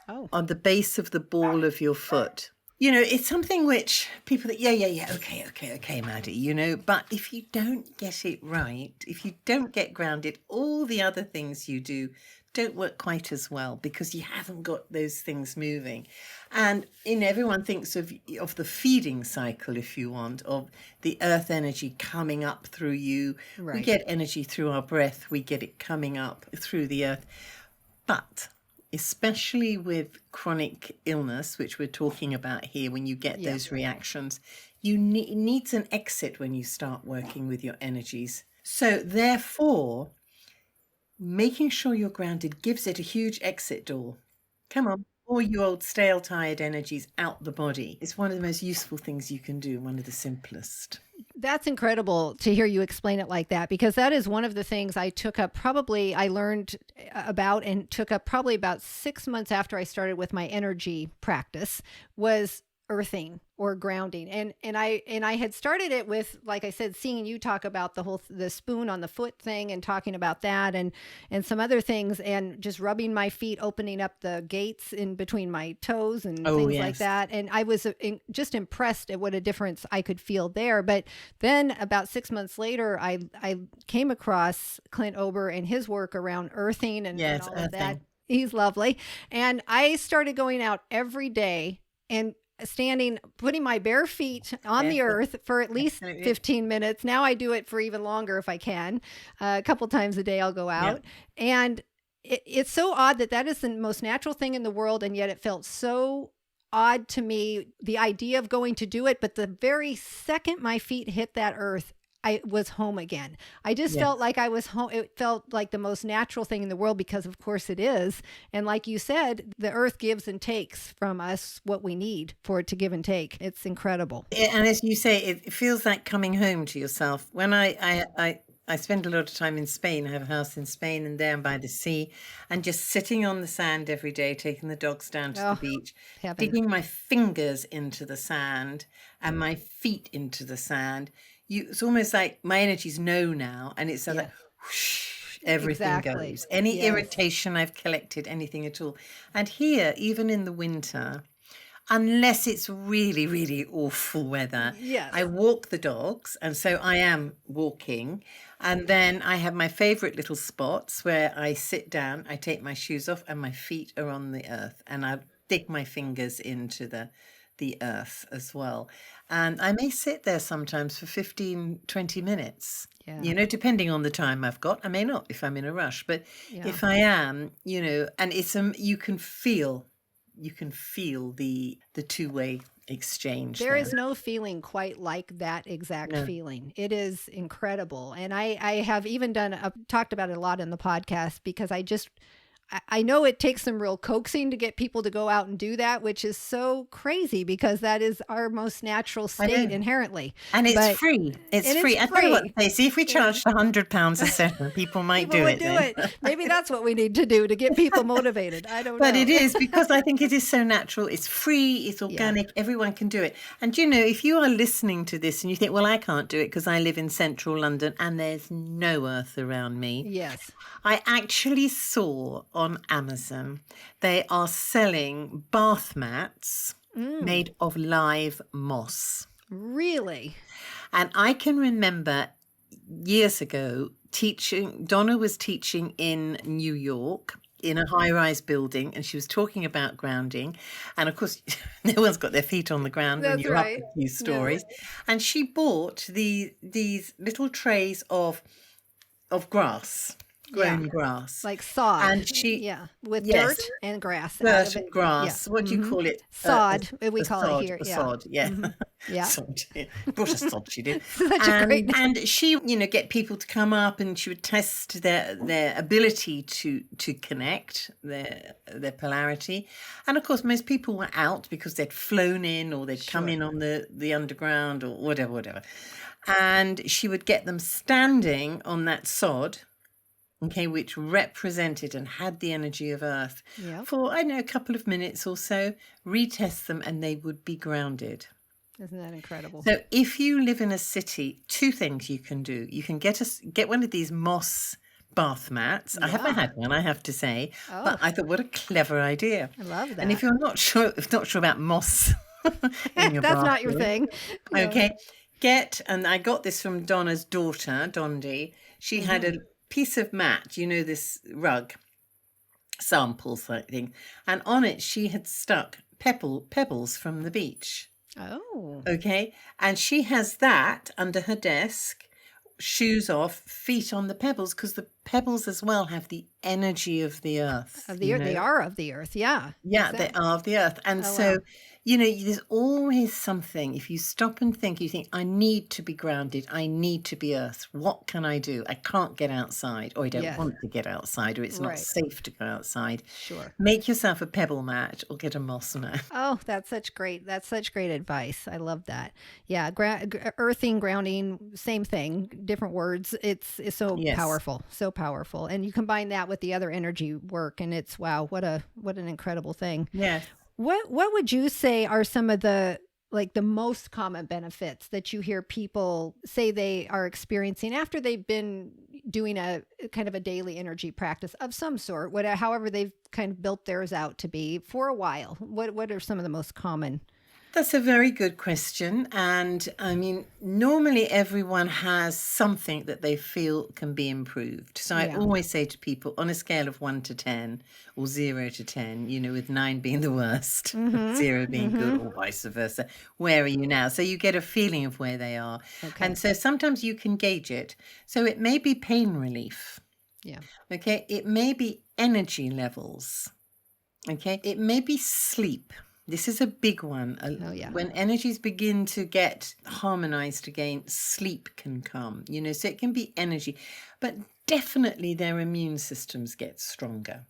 on the base of the ball of your foot. You know, it's something which people think, yeah, okay, Maddie, you know, but if you don't get it right, if you don't get grounded, all the other things you do don't work quite as well because you haven't got those things moving. And everyone thinks of the feeding cycle, if you want, of the earth energy coming up through you. Right. We get energy through our breath. We get it coming up through the earth. But especially with chronic illness, which we're talking about here, when you get those reactions, you needs an exit when you start working with your energies. So therefore, making sure you're grounded gives it a huge exit door. Come on, all you old stale, tired energies out the body. It's one of the most useful things you can do, one of the simplest. That's incredible to hear you explain it like that, because that is one of the things I learned about and took up probably about 6 months after I started with my energy practice, was earthing or grounding. And I had started it with, like I said, seeing you talk about the spoon on the foot thing and talking about that and some other things, and just rubbing my feet, opening up the gates in between my toes and things like that. And I was just impressed at what a difference I could feel there. But then about 6 months later, I came across Clint Ober and his work around earthing and all of that. He's lovely. And I started going out every day and putting my bare feet on the earth for at least 15 minutes. Now I do it for even longer if I can. A couple times a day I'll go out. And it's so odd that is the most natural thing in the world, and yet it felt so odd to me, the idea of going to do it. But the very second my feet hit that earth, I was home again. I just felt like I was home. It felt like the most natural thing in the world, because of course it is. And like you said, the earth gives and takes from us what we need for it to give and take. It's incredible. And as you say, it feels like coming home to yourself. When I spend a lot of time in Spain. I have a house in Spain, and there I'm by the sea, and just sitting on the sand every day, taking the dogs down to the beach, digging my fingers into the sand and my feet into the sand. It's almost like my energies know now, and it's like whoosh, everything goes. Any irritation I've collected, anything at all. And here, even in the winter, unless it's really, really awful weather, I walk the dogs, and so I am walking. And then I have my favorite little spots where I sit down, I take my shoes off, and my feet are on the earth, and I dig my fingers into the earth as well. And I may sit there sometimes for 15, 20 minutes, depending on the time I've got. I may not if I'm in a rush, but if I am, and it's you can feel the two-way exchange. There is no feeling quite like that exact feeling. It is incredible. And I have even talked about it a lot in the podcast, because I know it takes some real coaxing to get people to go out and do that, which is so crazy, because that is our most natural state inherently. And it's free. It's free. I tell you what, Stacey, if we charged £100 a session, people might do it. Maybe that's what we need to do to get people motivated. I don't know. But it is, because I think it is so natural. It's free. It's organic. Everyone can do it. And, if you are listening to this and you think, well, I can't do it because I live in central London and there's no earth around me. Yes. I actually saw on Amazon. They are selling bath mats made of live moss. Really? And I can remember years ago Donna was teaching in New York in a high-rise building, and she was talking about grounding. And of course, no one's got their feet on the ground when That's you're right. up a few stories. And she bought these little trays of grass, grown grass. Like sod. And she, with yes, dirt and grass out dirt of and it. grass. What do you call it? Sod, we A call sod, it here. a sod, yeah. Yeah. Sod. Brought a sod, she did. Such a great name. And she, get people to come up, and she would test their ability to connect, their polarity. And of course, most people were out because they'd flown in, or they'd come in on the underground, or whatever. And she would get them standing on that sod, okay, which represented and had the energy of earth for, I don't know, a couple of minutes or so, retest them, and they would be grounded. Isn't that incredible? So if you live in a city, two things you can do. You can get one of these moss bath mats. I haven't had one, I have to say, but I thought, what a clever idea. I love that. And if you're not sure about moss in your that's not your thing. Okay, and I got this from Donna's daughter, Dondi. She had a piece of mat, this rug sample thing, and on it she had stuck pebbles from the beach. Oh. Okay, and she has that under her desk, shoes off, feet on the pebbles, because the pebbles as well have the energy of the earth. Of the earth. They are of the earth, yeah. Yeah, exactly. They are of the earth. And so, there's always something, if you stop and think, you think, I need to be grounded, I need to be earth. What can I do? I can't get outside, or I don't want to get outside, or it's not safe to go outside. Sure. Make yourself a pebble mat or get a moss mat. Oh, that's such great advice. I love that. Yeah, earthing, grounding, same thing, different words. It's so powerful, so powerful. And you combine that with the other energy work, and it's, wow, what an incredible thing. Yes. What would you say are some of the most common benefits that you hear people say they are experiencing after they've been doing a kind of a daily energy practice of some sort, however they've kind of built theirs out to be for a while? What are some of the most common? That's a very good question. And I mean, normally everyone has something that they feel can be improved. So I always say to people, on a scale of 1 to 10 or 0 to 10, with 9 being the worst, 0 being good, or vice versa, where are you now? So you get a feeling of where they are. Okay. And so sometimes you can gauge it. So it may be pain relief. Yeah. Okay. It may be energy levels. Okay. It may be sleep. This is a big one. When energies begin to get harmonized again, sleep can come, so it can be energy, but definitely their immune systems get stronger.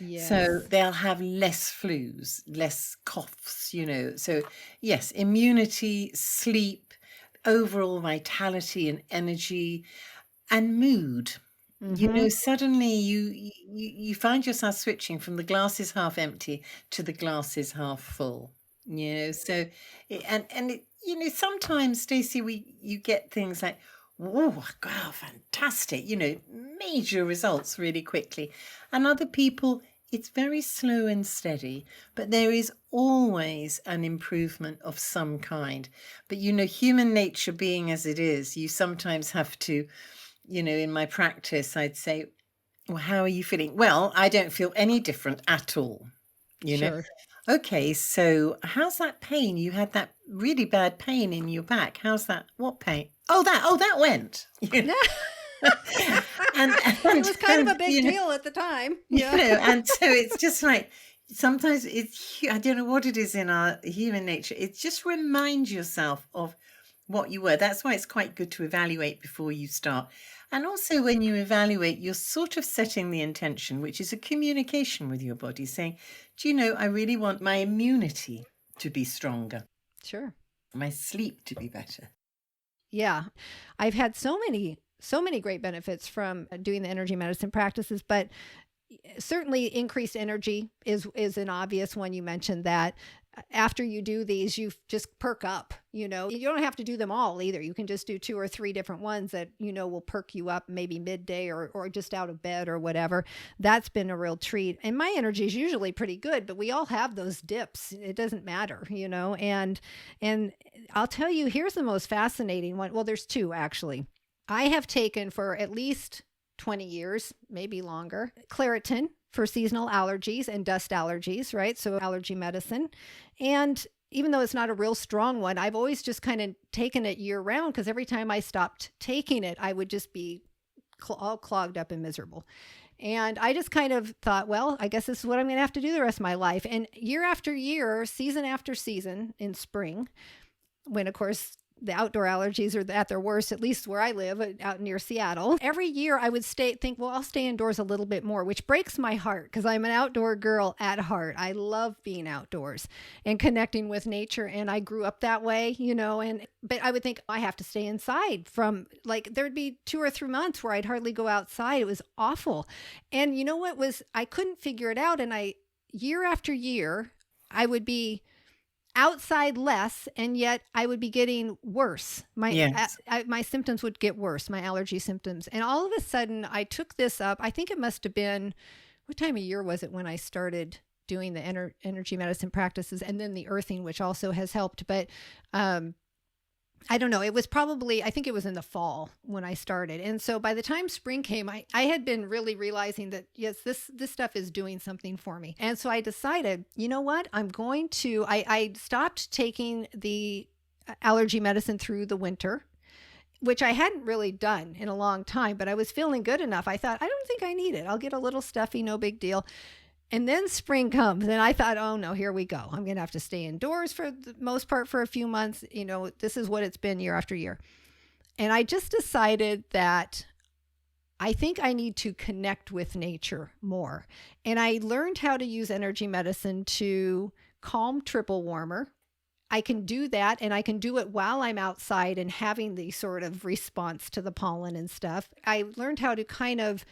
Yes. So they'll have less flus, less coughs, So yes, immunity, sleep, overall vitality and energy, and mood. Suddenly you find yourself switching from the glass is half empty to the glass is half full. So sometimes, Stacey, you get things like, oh, wow, fantastic, major results really quickly. And other people, it's very slow and steady, but there is always an improvement of some kind. But, human nature being as it is, you sometimes have to, in my practice, I'd say, well, how are you feeling? Well, I don't feel any different at all. Sure. Okay, so how's that pain? You had that really bad pain in your back. How's that? What pain? Oh, that went. and it was kind of a big deal at the time. And so it's just like, sometimes I don't know what it is in our human nature. It just reminds yourself of what you were. That's why it's quite good to evaluate before you start. And also when you evaluate, you're sort of setting the intention, which is a communication with your body, saying, do you know, I really want my immunity to be stronger. Sure. My sleep to be better. Yeah. I've had so many great benefits from doing the energy medicine practices, but certainly increased energy is an obvious one. You mentioned that. after you do these, you just perk up, you don't have to do them all either. You can just do 2 or 3 different ones that, will perk you up maybe midday or just out of bed or whatever. That's been a real treat. And my energy is usually pretty good, but we all have those dips. It doesn't matter, and I'll tell you, here's the most fascinating one. Well, there's 2 actually. I have taken for at least 20 years, maybe longer, Claritin for seasonal allergies and dust allergies, right? So allergy medicine. And even though it's not a real strong one, I've always just kind of taken it year round, because every time I stopped taking it, I would just be all clogged up and miserable. And I just kind of thought, well, I guess this is what I'm going to have to do the rest of my life. And year after year, season after season in spring, when of course the outdoor allergies are at their worst, at least where I live out near Seattle. Every year I would think, well, I'll stay indoors a little bit more, which breaks my heart because I'm an outdoor girl at heart. I love being outdoors and connecting with nature. And I grew up that way, but I would think I have to stay inside from there'd be 2 or 3 months where I'd hardly go outside. It was awful. And I couldn't figure it out. And year after year, I would be outside less, and yet I would be getting worse. My symptoms would get worse, my allergy symptoms. And all of a sudden I took this up. I think it must have been, what time of year was it when I started doing the energy medicine practices, and then the earthing, which also has helped. But I don't know. It was probably, I think it was in the fall when I started. And so by the time spring came, I had been really realizing that, yes, this stuff is doing something for me. And so I decided, you know what, I stopped taking the allergy medicine through the winter, which I hadn't really done in a long time, but I was feeling good enough. I thought, I don't think I need it. I'll get a little stuffy, no big deal. And then spring comes, and I thought, oh no, here we go. I'm going to have to stay indoors for the most part for a few months. This is what it's been year after year. And I just decided that I think I need to connect with nature more. And I learned how to use energy medicine to calm triple warmer. I can do that, and I can do it while I'm outside and having the sort of response to the pollen and stuff. I learned how to kind of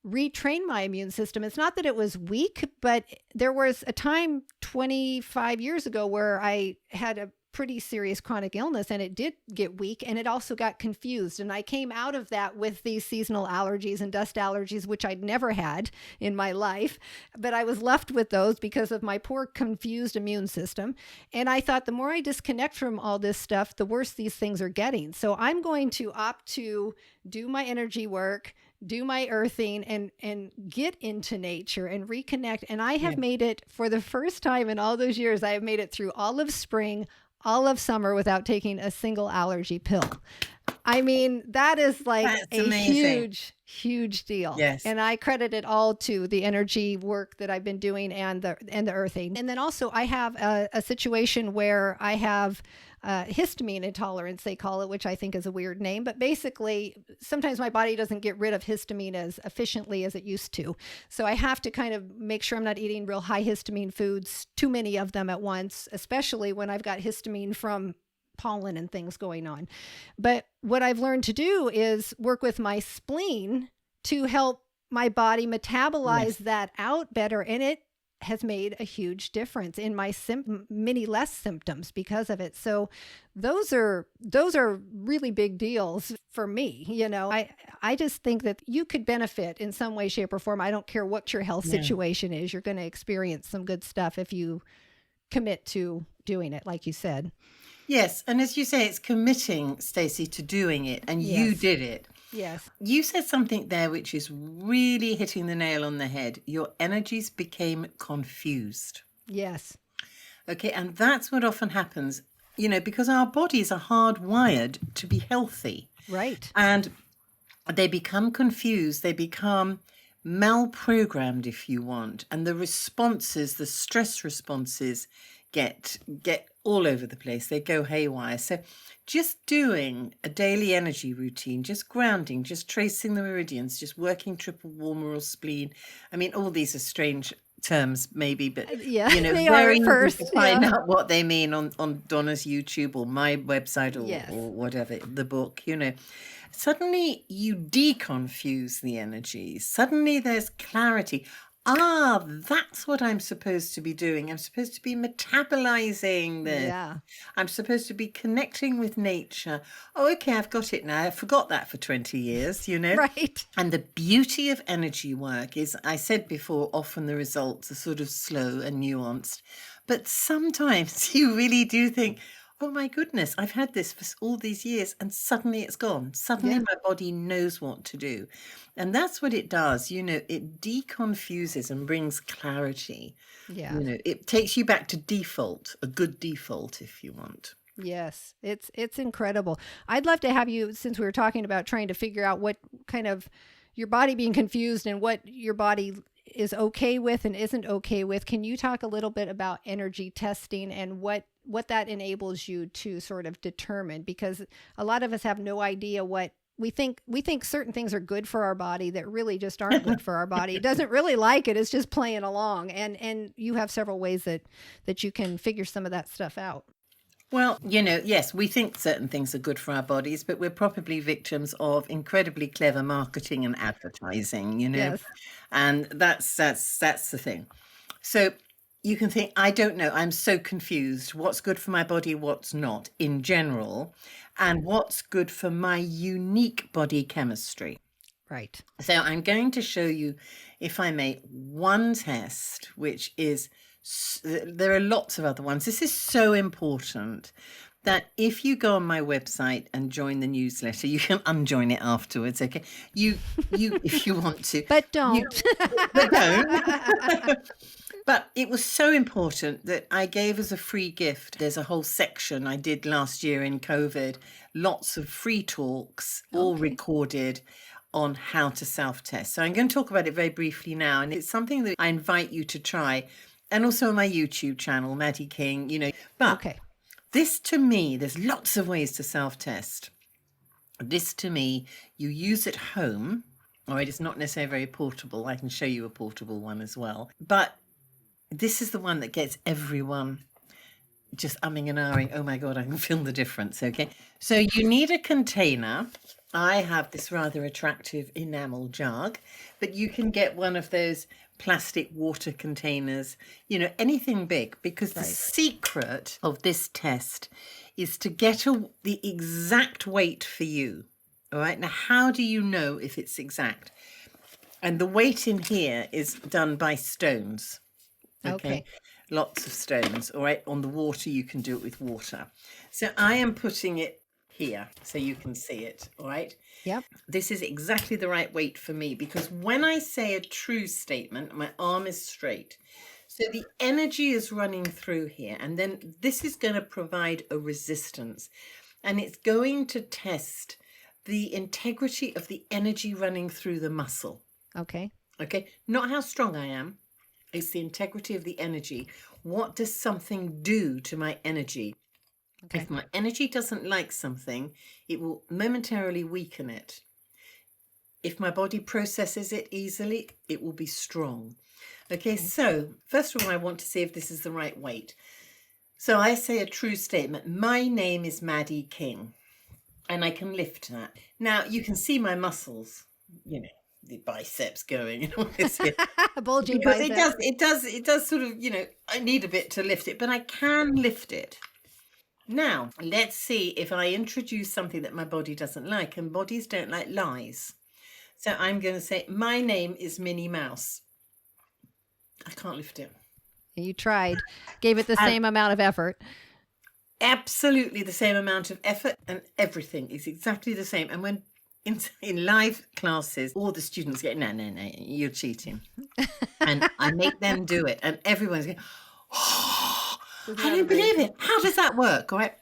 retrain my immune system. It's not that it was weak, but there was a time 25 years ago where I had a pretty serious chronic illness, and it did get weak, and it also got confused. And I came out of that with these seasonal allergies and dust allergies, which I'd never had in my life, but I was left with those because of my poor confused immune system. And I thought, the more I disconnect from all this stuff, the worse these things are getting. So I'm going to opt to do my energy work, do my earthing, and get into nature and reconnect. And I have made it, for the first time in all those years, I have made it through all of spring, all of summer without taking a single allergy pill. I mean, that is That's a amazing. huge deal. Yes. And I credit it all to the energy work that I've been doing and the earthing. And then also I have a situation where I have histamine intolerance, they call it, which I think is a weird name. But basically, sometimes my body doesn't get rid of histamine as efficiently as it used to. So I have to kind of make sure I'm not eating real high histamine foods, too many of them at once, especially when I've got histamine from pollen and things going on. But what I've learned to do is work with my spleen to help my body metabolize that out better. And it has made a huge difference in my many less symptoms because of it. So those are really big deals for me. I just think that you could benefit in some way, shape, or form. I don't care what your health situation is. You're going to experience some good stuff if you commit to doing it, like you said. Yes. And as you say, it's committing, Stacey, to doing it. And you did it. Yes. You said something there which is really hitting the nail on the head. Your energies became confused. Yes. Okay. And that's what often happens, because our bodies are hardwired to be healthy. Right. And they become confused. They become malprogrammed, if you want. And the responses, the stress responses get all over the place. They go haywire. So just doing a daily energy routine, just grounding, just tracing the meridians, just working triple warmer or spleen. I mean, all these are strange terms maybe, but they very are first easy to find out what they mean on Donna's YouTube or my website or whatever, the book. Suddenly you deconfuse the energies. Suddenly there's clarity. That's what I'm supposed to be doing. I'm supposed to be metabolizing this. Yeah. I'm supposed to be connecting with nature. Oh, okay, I've got it now. I forgot that for 20 years, Right. And the beauty of energy work is, I said before, often the results are sort of slow and nuanced. But sometimes you really do think, oh my goodness, I've had this for all these years and suddenly it's gone. Suddenly my body knows what to do. And that's what it does. It deconfuses and brings clarity. Yeah. It takes you back to default, a good default, if you want. Yes, it's incredible. I'd love to have you, since we were talking about trying to figure out what kind of your body being confused and what your body is okay with and isn't okay with. Can you talk a little bit about energy testing and what that enables you to sort of determine? Because a lot of us have no idea what we think certain things are good for our body that really just aren't good for our body. It doesn't really like it. It's just playing along. And you have several ways that you can figure some of that stuff out. Well, yes, we think certain things are good for our bodies, but we're probably victims of incredibly clever marketing and advertising, Yes. And that's the thing. So you can think, I don't know, I'm so confused. What's good for my body, what's not in general, and what's good for my unique body chemistry. Right. So I'm going to show you, if I may, one test, which is, there are lots of other ones. This is so important that if you go on my website and join the newsletter, you can unjoin it afterwards, okay? You if you want to. But don't. But don't. But it was so important that I gave as a free gift. There's a whole section I did last year in COVID, lots of free talks, all recorded on how to self-test. So I'm going to talk about it very briefly now. And it's something that I invite you to try. And also on my YouTube channel, Maddie King, But this to me, there's lots of ways to self-test. This to me, you use at home. All right, it's not necessarily very portable. I can show you a portable one as well. But this is the one that gets everyone just umming and ahhing. Oh my God, I can feel the difference. Okay. So you need a container. I have this rather attractive enamel jug, but you can get one of those plastic water containers, anything big, because the secret of this test is to get the exact weight for you. All right. Now, how do you know if it's exact? And the weight in here is done by stones. Okay. Lots of stones. All right. On the water, you can do it with water. So I am putting it here so you can see it. All right. Yep. This is exactly the right weight for me, because when I say a true statement, my arm is straight. So the energy is running through here. And then this is going to provide a resistance. And it's going to test the integrity of the energy running through the muscle. Okay. Okay. Not how strong I am. It's the integrity of the energy. What does something do to my energy? Okay. If my energy doesn't like something, it will momentarily weaken it. If my body processes it easily, it will be strong. Okay, so first of all, I want to see if this is the right weight. So I say a true statement. My name is Maddie King, and I can lift that. Now, you can see my muscles, the biceps going and all this. Bulging biceps. It does sort of, I need a bit to lift it, but I can lift it. Now, let's see if I introduce something that my body doesn't like, and bodies don't like lies. So I'm going to say, my name is Minnie Mouse. I can't lift it. You tried, gave it the same amount of effort. Absolutely the same amount of effort, and everything is exactly the same. And when in live classes, all the students get, no, you're cheating. And I make them do it, and everyone's going, oh, I don't believe it. How does that work? All right.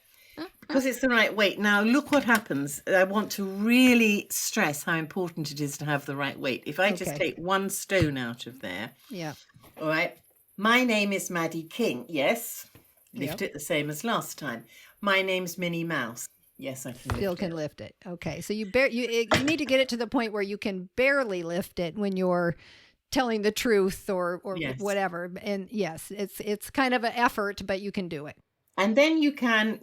Because it's the right weight. Now, look what happens. I want to really stress how important it is to have the right weight. If I just take one stone out of there. Yeah. All right. My name is Maddie King. Yes. Lift it the same as last time. My name's Minnie Mouse. Yes, I can Still can lift it. Okay. So you need to get it to the point where you can barely lift it when you're telling the truth or whatever. And yes, it's kind of an effort, but you can do it. And then you can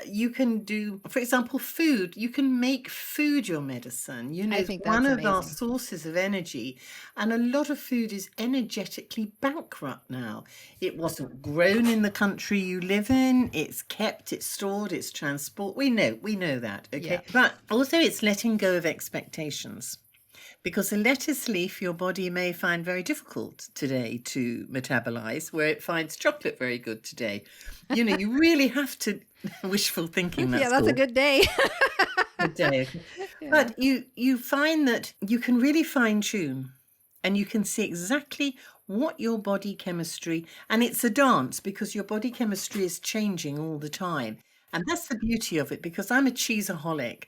do, for example, food. You can make food your medicine. I It's think one that's of our amazing. sources of energy. And a lot of food is energetically bankrupt now. It wasn't grown in the country you live in. It's kept, it's stored, it's transport. We know that, okay? Yeah. But also it's letting go of expectations. Because a lettuce leaf your body may find very difficult today to metabolize, where it finds chocolate very good today. You really have to wishful thinking, Yeah, that's that's a all. good day. Good day. Okay. Yeah. But you find that you can really fine tune and you can see exactly what your body chemistry, and it's a dance because your body chemistry is changing all the time. And that's the beauty of it, because I'm a cheeseaholic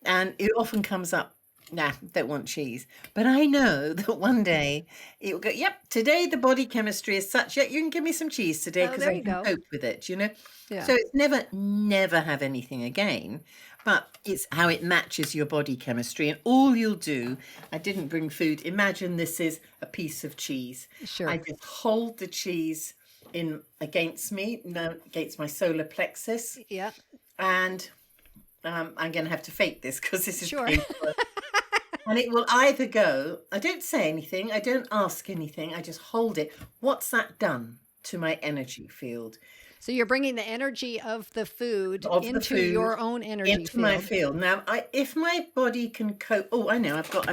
and it often comes up, nah, don't want cheese. But I know that one day it will go, yep, today the body chemistry is such, yeah, you can give me some cheese today Oh, because there I you can go. cope with it, Yeah. So it's never have anything again, but it's how it matches your body chemistry. And all you'll do, I didn't bring food. Imagine this is a piece of cheese. Sure. I just hold the cheese in against me, no, against my solar plexus, Yeah. and I'm going to have to fake this because this is Sure. painful. And it will either go, I don't say anything, I don't ask anything, I just hold it. What's that done to my energy field? So you're bringing the energy of the food Of the into food your own energy into my field. field. Now, if my body can cope, oh, I know, I've got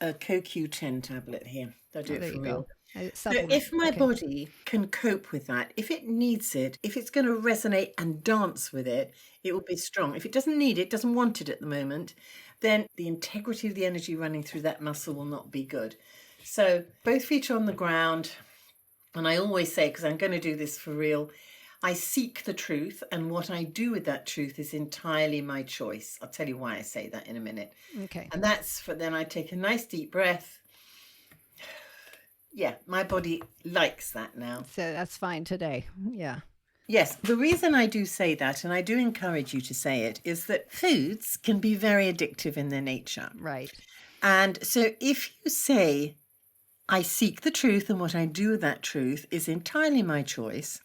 a CoQ10 tablet here. I'll do Oh, it there for you real. go. A So supplement. if my Okay. body can cope with that, if it needs it, if it's going to resonate and dance with it, it will be strong. If it doesn't need it, doesn't want it at the moment, then the integrity of the energy running through that muscle will not be good. So both feet are on the ground. And I always say, because I'm going to do this for real, I seek the truth, and what I do with that truth is entirely my choice. I'll tell you why I say that in a minute. Okay. And that's for then I take a nice deep breath. Yeah, my body likes that now. So that's fine today. Yeah. Yes, the reason I do say that, and I do encourage you to say it, is that foods can be very addictive in their nature. Right. And so if you say, I seek the truth, and what I do with that truth is entirely my choice,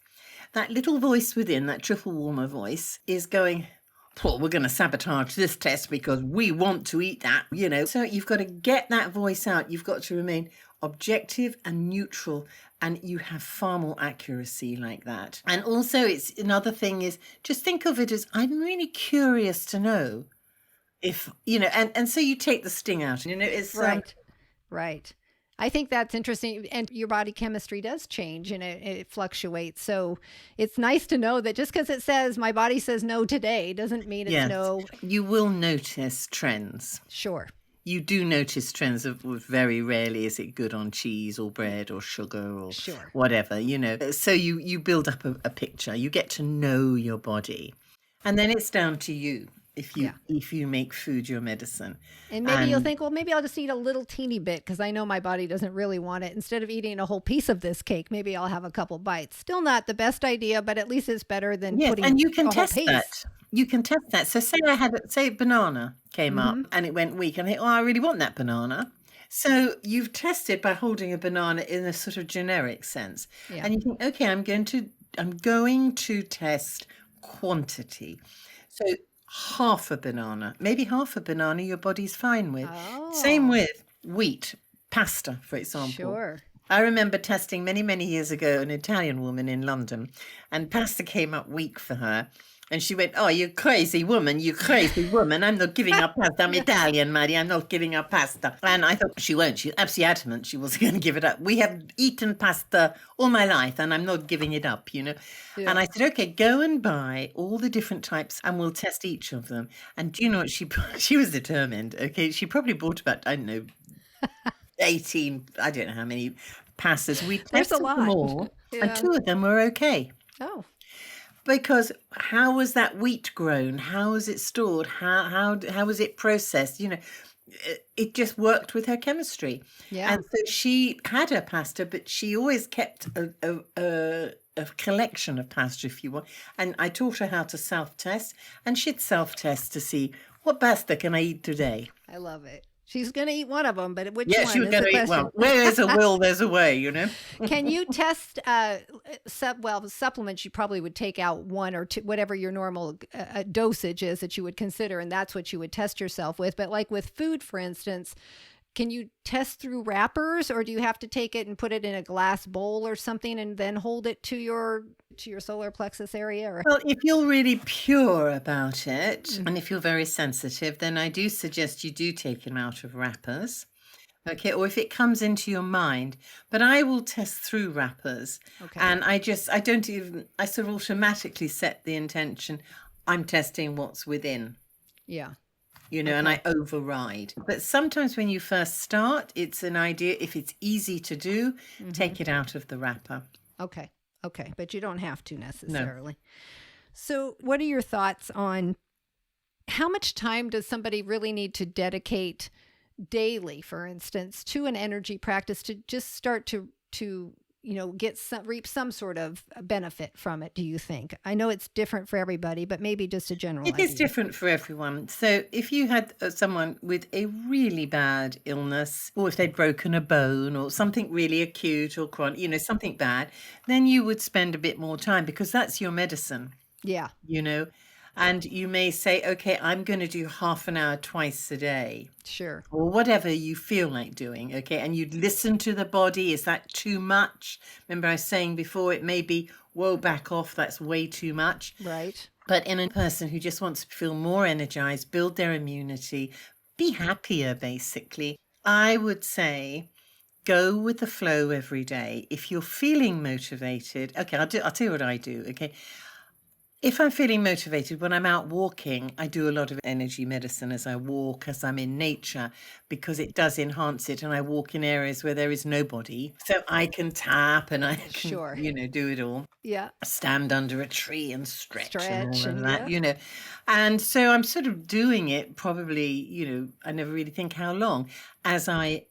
that little voice within, that triple warmer voice, is going, well, we're going to sabotage this test because we want to eat that, So you've got to get that voice out. You've got to remain objective and neutral, and you have far more accuracy like that. And also, it's another thing is just think of it as, I'm really curious to know if, and so you take the sting out. It's Right. Right. I think that's interesting. And your body chemistry does change and it fluctuates. So it's nice to know that just because it says my body says no today doesn't mean it's yes, no. you will notice trends. Sure. You do notice trends of very rarely is it good on cheese or bread or sugar or Sure. whatever, So you build up a picture. You get to know your body. And then it's down to you if you make food your medicine. And maybe you'll think, well, maybe I'll just eat a little teeny bit because I know my body doesn't really want it. Instead of eating a whole piece of this cake, maybe I'll have a couple bites. Still not the best idea, but at least it's better than putting and you can a whole test piece. that. You can test that. So say banana came up and it went weak, and I think, oh, I really want that banana. So you've tested by holding a banana in a sort of generic sense. Yeah. And you think, okay, I'm going to test quantity. So half a banana, maybe half a banana your body's fine with. Same with wheat, pasta, for example. Sure. I remember testing many, many years ago an Italian woman in London, and pasta came up weak for her. And she went, oh, you crazy woman, I'm not giving up pasta. I'm Italian, Maddie, I'm not giving up pasta. And I thought, she won't. She's absolutely adamant she wasn't going to give it up. We have eaten pasta all my life, and I'm not giving it up, Yeah. And I said, okay, go and buy all the different types, and we'll test each of them. And do you know what? She was determined, okay? She probably bought about, I don't know, 18, I don't know how many pastas. We There's a tested them lot. all, Yeah. and 2 of them were okay. Oh. Because how was that wheat grown? How was it stored? How was it processed? It just worked with her chemistry. Yeah. And so she had her pasta, but she always kept a collection of pasta, if you want. And I taught her how to self-test, and she'd self-test to see, what pasta can I eat today? I love it. She's going to eat one of them, but which Yeah, one she was is going the to eat question. one. Where there's a will, there's a way, you know? Can you test, supplements you probably would take out one or two, whatever your normal dosage is that you would consider, and that's what you would test yourself with. But like with food, for instance, can you test through wrappers, or do you have to take it and put it in a glass bowl or something and then hold it to your solar plexus area? Or... Well, if you're really pure about it, and if you're very sensitive, then I do suggest you do take them out of wrappers. Okay, or if it comes into your mind, but I will test through wrappers. Okay. And I sort of automatically set the intention, I'm testing what's within. Yeah. You know, and I override. But sometimes when you first start, it's an idea, if it's easy to do, take it out of the wrapper. Okay. But you don't have to necessarily. No. So what are your thoughts on how much time does somebody really need to dedicate daily, for instance, to an energy practice to just start to reap some sort of benefit from it, do you think? I know it's different for everybody, but maybe just a general idea. It is different for everyone. So if you had someone with a really bad illness, or if they'd broken a bone or something really acute or chronic, something bad, then you would spend a bit more time because that's your medicine. Yeah. And you may say, okay, I'm going to do half an hour twice a day. Sure. Or whatever you feel like doing, okay? And you'd listen to the body. Is that too much? Remember I was saying before, it may be, whoa, back off, that's way too much. Right. But in a person who just wants to feel more energized, build their immunity, be happier, basically, I would say go with the flow every day. If you're feeling motivated, okay, I'll tell you what I do, okay? If I'm feeling motivated, when I'm out walking, I do a lot of energy medicine as I walk, as I'm in nature, because it does enhance it. And I walk in areas where there is nobody. So I can tap and I can, do it all. Yeah. Stand under a tree and stretch and all of that, yeah. And so I'm sort of doing it probably, I never really think how long, as I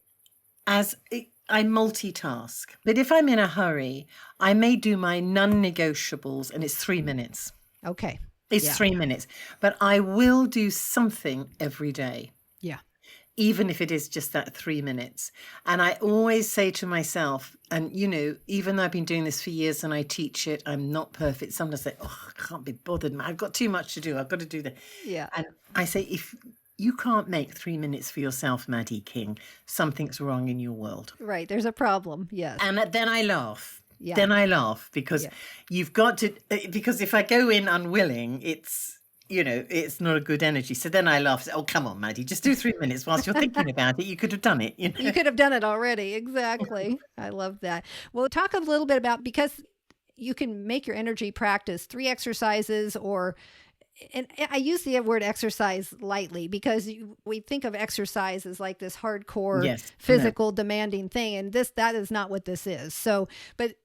multitask. But if I'm in a hurry, I may do my non-negotiables and it's 3 minutes. Okay. It's 3 minutes. But I will do something every day. Yeah. Even if it is just that 3 minutes. And I always say to myself, and even though I've been doing this for years and I teach it, I'm not perfect. Sometimes I say, I can't be bothered. I've got too much to do. I've got to do that. Yeah. And I say, if you can't make 3 minutes for yourself, Maddie King, something's wrong in your world. Right. There's a problem. Yes. And then I laugh. Yeah. Then I laugh because you've got to, because if I go in unwilling, it's not a good energy. So then I laugh. Oh, come on, Maddie, just do 3 minutes whilst you're thinking about it. You could have done it. You could have done it already. Exactly. I love that. Well, talk a little bit about, because you can make your energy practice 3 exercises and I use the word exercise lightly because we think of exercise as like this hardcore, physical, demanding thing. And that is not what this is. So, but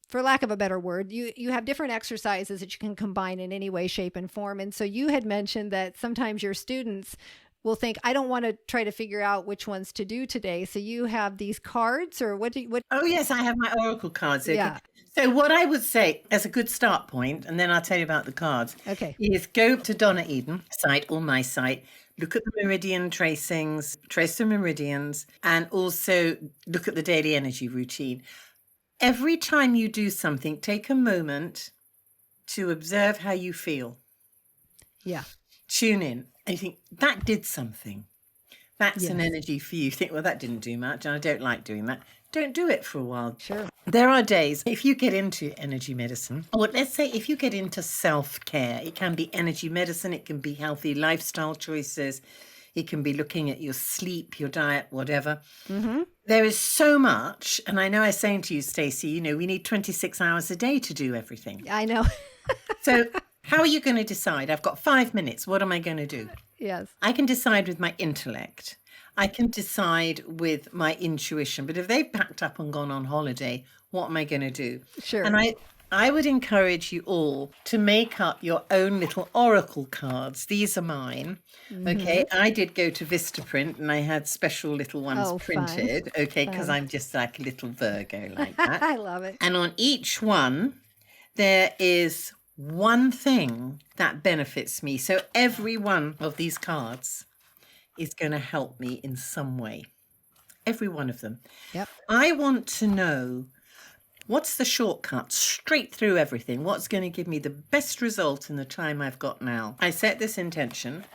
for lack of a better word, you have different exercises that you can combine in any way, shape, and form. And so you had mentioned that sometimes your students will think, I don't want to try to figure out which ones to do today. So you have these cards, or what? Oh, yes, I have my oracle cards. Yeah. So what I would say as a good start point, and then I'll tell you about the cards, is go to Donna Eden site or my site, look at the meridian tracings, trace the meridians, and also look at the daily energy routine. Every time you do something, take a moment to observe how you feel. Yeah. Tune in. And you think, that did something. That's an energy for you. You think, well, that didn't do much, and I don't like doing that. Don't do it for a while. Sure. There are days, if you get into energy medicine, or let's say if you get into self-care, it can be energy medicine, it can be healthy lifestyle choices, it can be looking at your sleep, your diet, whatever. Mm-hmm. There is so much, and I know I was saying to you, Stacey, we need 26 hours a day to do everything. I know. So how are you going to decide? I've got 5 minutes. What am I going to do? Yes. I can decide with my intellect. I can decide with my intuition. But if they've packed up and gone on holiday, what am I going to do? Sure. And I would encourage you all to make up your own little oracle cards. These are mine. Mm-hmm. Okay. I did go to Vistaprint and I had special little ones printed. Fun. Okay. Because I'm just like a little Virgo like that. I love it. And on each one, there is one thing that benefits me. So every one of these cards is going to help me in some way. Every one of them. Yep. I want to know what's the shortcut straight through everything. What's going to give me the best result in the time I've got now? I set this intention.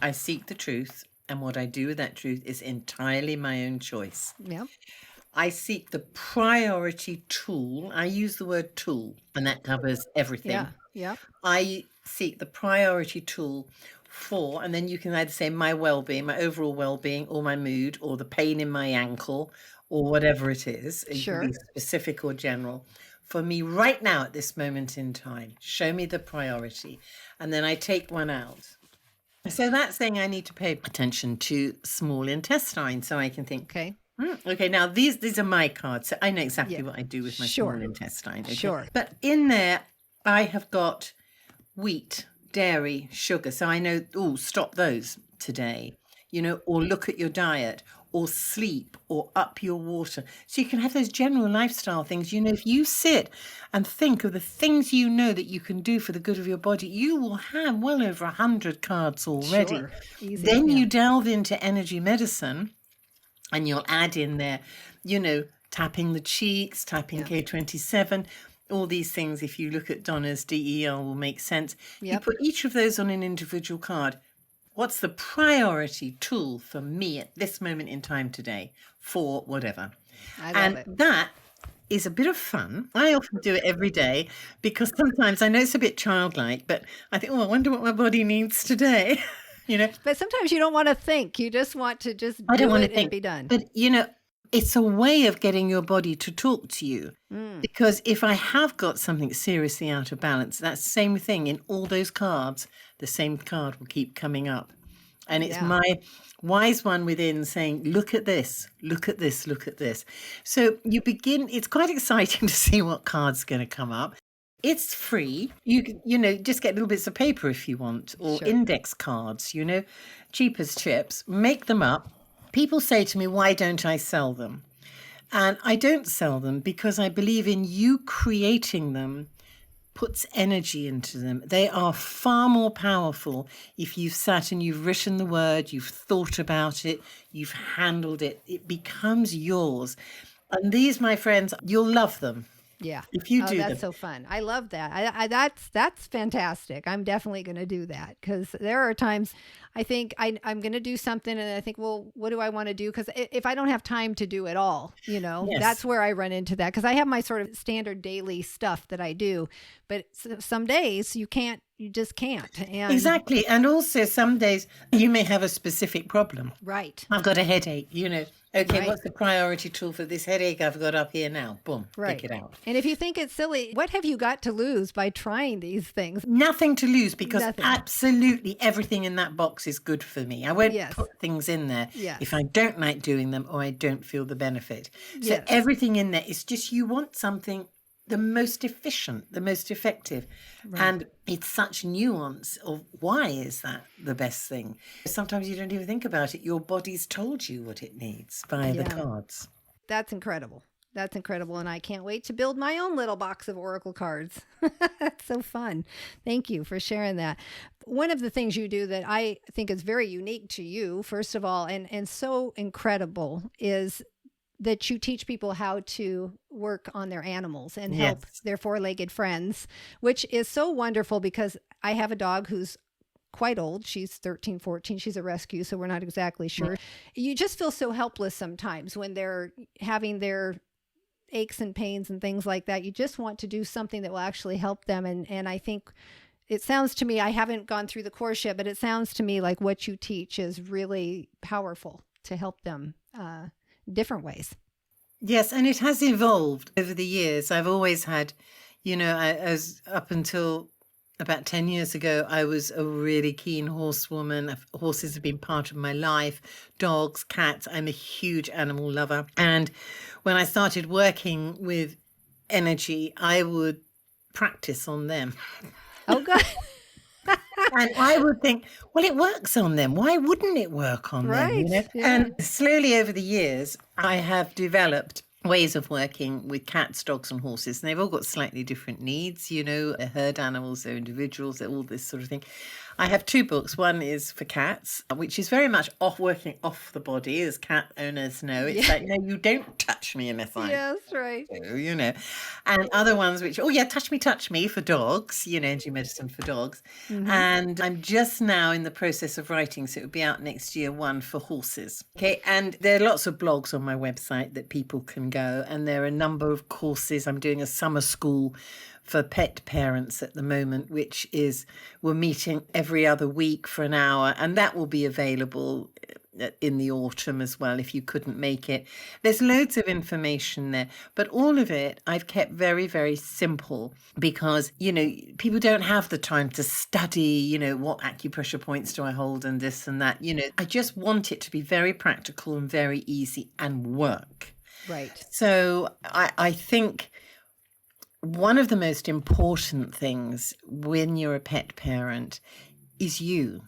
I seek the truth. And what I do with that truth is entirely my own choice. Yep. I seek the priority tool. I use the word tool, and that covers everything. Yeah. Yep. I seek the priority tool for, and then you can either say my well-being, my overall well-being, or my mood, or the pain in my ankle, or whatever it is. It Sure. can be specific or general. For me right now at this moment in time, show me the priority. And then I take one out. So that's saying I need to pay attention to small intestine so I can think, okay, now these are my cards. So I know exactly what I do with my small intestine. Okay? Sure. But in there, I have got wheat, dairy, sugar. So I know, stop those today, or look at your diet, or sleep, or up your water. So you can have those general lifestyle things. If you sit and think of the things that you can do for the good of your body, you will have well over 100 cards already. Sure. Easy. Then you delve into energy medicine and you'll add in there, tapping the cheeks, tapping K27, all these things. If you look at Donna's DER will make sense. Yep. You put each of those on an individual card. What's the priority tool for me at this moment in time today for whatever? I love it. That is a bit of fun. I often do it every day because sometimes I know it's a bit childlike, but I think, I wonder what my body needs today. But sometimes you don't want to think. You just want to do it and be done. But, it's a way of getting your body to talk to you. Because if I have got something seriously out of balance, that's the same thing in all those cards. The same card will keep coming up. And it's my wise one within saying, look at this, look at this, look at this. So you begin, it's quite exciting to see what card's going to come up. It's free. You can, just get little bits of paper if you want, or index cards, cheap as chips, make them up. People say to me, why don't I sell them? And I don't sell them because I believe in you creating them puts energy into them. They are far more powerful if you've sat and you've written the word, you've thought about it, you've handled it. It becomes yours. And these, my friends, you'll love them. Yeah. If you do that's so fun. I love that. That's fantastic. I'm definitely going to do that because there are times I think I'm going to do something and I think, well, what do I want to do? Because if I don't have time to do it all, that's where I run into that because I have my sort of standard daily stuff that I do. But some days you just can't. And exactly. And also some days you may have a specific problem. Right. I've got a headache, Okay, what's the priority tool for this headache I've got up here now? Boom, take it out. And if you think it's silly, what have you got to lose by trying these things? Nothing to lose because absolutely everything in that box is good for me. I won't put things in there if I don't like doing them or I don't feel the benefit. So everything in there is just you want something the most efficient, the most effective. Right. And it's such nuance of why is that the best thing? Sometimes you don't even think about it. Your body's told you what it needs by the cards. That's incredible. That's incredible. And I can't wait to build my own little box of Oracle cards. That's so fun. Thank you for sharing that. One of the things you do that I think is very unique to you, first of all, and so incredible is that you teach people how to work on their animals and help their four-legged friends, which is so wonderful because I have a dog who's quite old. She's 13, 14. She's a rescue, so we're not exactly sure. You just feel so helpless sometimes when they're having their aches and pains and things like that. You just want to do something that will actually help them. And I think it sounds to me, I haven't gone through the course yet, but it sounds to me like what you teach is really powerful to help them different ways. Yes, and it has evolved over the years. I've always had, as up until about 10 years ago, I was a really keen horsewoman. Horses have been part of my life, dogs, cats. I'm a huge animal lover. And when I started working with energy, I would practice on them. Oh, God. And I would think, well, it works on them. Why wouldn't it work on them? Yeah. And slowly over the years, I have developed ways of working with cats, dogs, and horses. And they've all got slightly different needs, they're herd animals, they're individuals, they're all this sort of thing. I have 2 books. One is for cats, which is very much working off the body, as cat owners know. It's like, no, you don't touch me unless I right. do. And other ones which, touch me for dogs, energy medicine for dogs. And I'm just now in the process of writing, so it'll be out next year, one for horses. Okay, and there are lots of blogs on my website that people can go, and there are a number of courses. I'm doing a summer school for pet parents at the moment, which is we're meeting every other week for an hour, and that will be available in the autumn as well if you couldn't make it. There's loads of information there, but all of it I've kept very, very simple because, people don't have the time to study, what acupressure points do I hold and this and that. I just want it to be very practical and very easy and work. Right. So I think one of the most important things when you're a pet parent is you.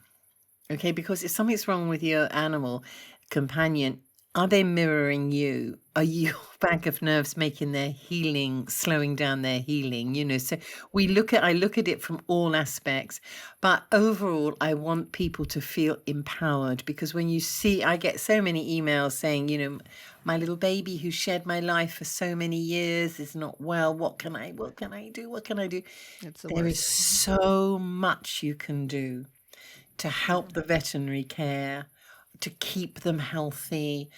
Okay, because if something's wrong with your animal companion, are they mirroring you? Are your bag of nerves making their healing, slowing down their healing? So I look at it from all aspects, but overall, I want people to feel empowered, because when you see, I get so many emails saying, my little baby who shared my life for so many years is not well. What can I do? There is so much you can do to help the veterinary care, to keep them healthy.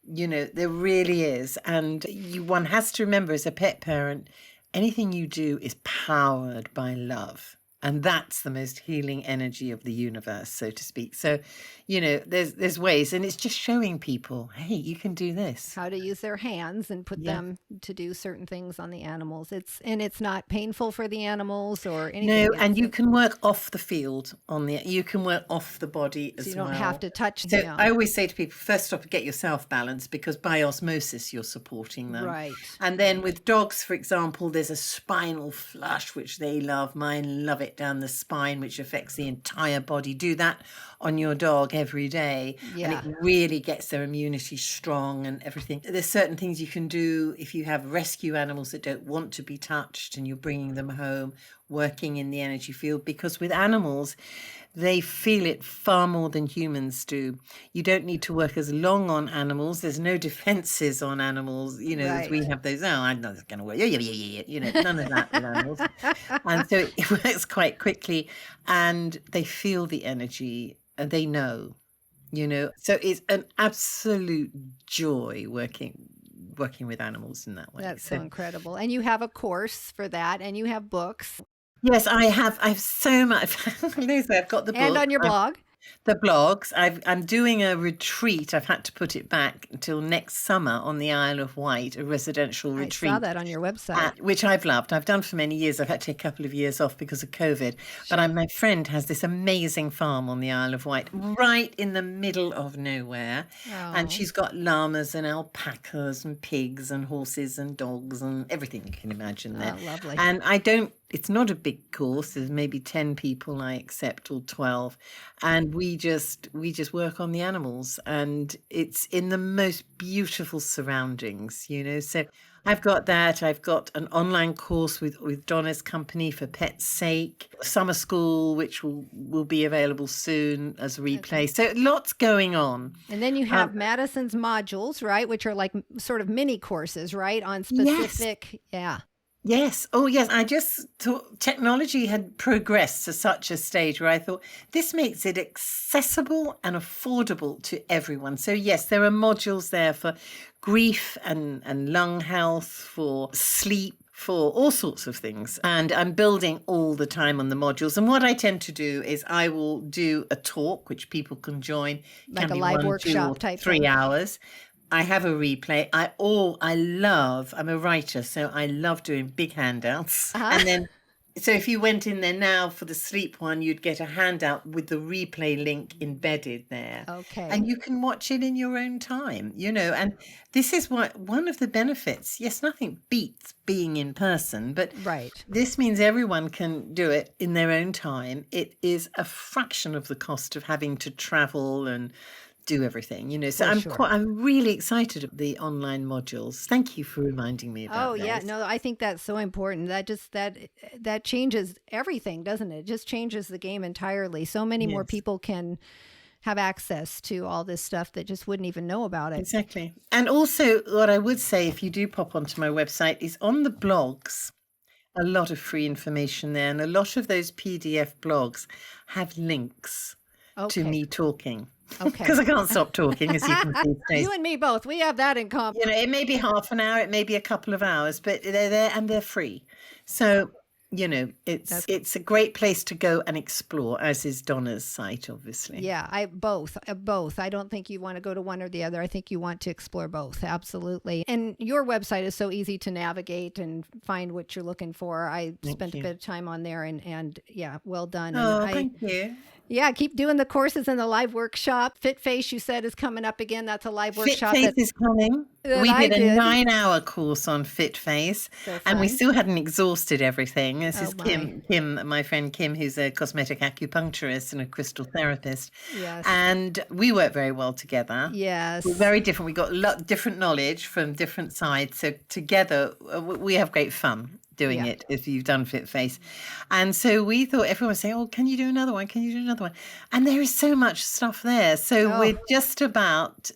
There really is. And one has to remember, as a pet parent, anything you do is powered by love. And that's the most healing energy of the universe, so to speak. So, there's ways, and it's just showing people, hey, you can do this. How to use their hands and put them to do certain things on the animals. It's not painful for the animals or anything. No, and you can work off the field you can work off the body as well. So you don't have to touch them. So I always say to people, first off, get yourself balanced, because by osmosis, you're supporting them. Right. And then with dogs, for example, there's a spinal flush, which they love. Mine love it down the spine, which affects the entire body. Do that on your dog every day, and it really gets their immunity strong and everything. There's certain things you can do if you have rescue animals that don't want to be touched and you're bringing them home, working in the energy field, because with animals, they feel it far more than humans do. You don't need to work as long on animals. There's no defenses on animals, as we have those. I'm not going to work. None of that with animals. And so it works quite quickly, and they feel the energy and they know, So it's an absolute joy working with animals in that way. That's so incredible. And you have a course for that, and you have books. Yes, I have so much. I've got the book. And on your blog. The blogs. I'm doing a retreat. I've had to put it back until next summer on the Isle of Wight, a residential retreat. I saw that on your website. Which I've loved. I've done for many years. I've had to take a couple of years off because of COVID. But my friend has this amazing farm on the Isle of Wight, right in the middle of nowhere. Oh. And she's got llamas and alpacas and pigs and horses and dogs and everything you can imagine there. Oh, lovely. And it's not a big course. There's maybe 10 people I accept, or 12. And we just work on the animals, and it's in the most beautiful surroundings, So I've got that. I've got an online course with Donna's company for Pet's Sake, summer school, which will be available soon as a replay. So lots going on. And then you have Madison's modules, right? Which are like sort of mini courses, right? On specific, Yes. Oh, yes. I just thought technology had progressed to such a stage where I thought this makes it accessible and affordable to everyone. So, yes, there are modules there for grief and lung health, for sleep, for all sorts of things. And I'm building all the time on the modules. And what I tend to do is I will do a talk, which people can join. Like a live workshop type 3 hours. I have a replay. I'm a writer, so I love doing big handouts. And then, so if you went in there now for the sleep one, you'd get a handout with the replay link embedded there. Okay. And you can watch it in your own time, and this is one of the benefits. Yes, nothing beats being in person, but this means everyone can do it in their own time. It is a fraction of the cost of having to travel and do everything, so I'm really excited at the online modules. Thank you for reminding me about those. Yeah, no, I think that's so important. That changes everything, doesn't it? It just changes the game entirely. So many more people can have access to all this stuff that just wouldn't even know about it. Exactly. And also what I would say, if you do pop onto my website, is on the blogs, a lot of free information there. And a lot of those PDF blogs have links to me talking. Okay. Because I can't stop talking, as you can see. You and me both. We have that in common. It may be half an hour, it may be a couple of hours, but they're there and they're free. So it's a great place to go and explore, as is Donna's site, obviously. Yeah, both. I don't think you want to go to one or the other. I think you want to explore both. Absolutely. And your website is so easy to navigate and find what you're looking for. I spent a bit of time on there and yeah, well done. Thank you. Yeah, keep doing the courses and the live workshop. Fit Face, you said, is coming up again. That's a live workshop. Fit Face is coming. We did a 9-hour course on Fit Face, and we still hadn't exhausted everything. This is Kim, my friend Kim, who's a cosmetic acupuncturist and a crystal therapist. Yes. And we work very well together. Yes. We're very different. We got a lot different knowledge from different sides. So together, we have great fun doing it if you've done Fit Face. And so we thought, everyone was saying, oh, can you do another one? Can you do another one? And there is so much stuff there. So we're just about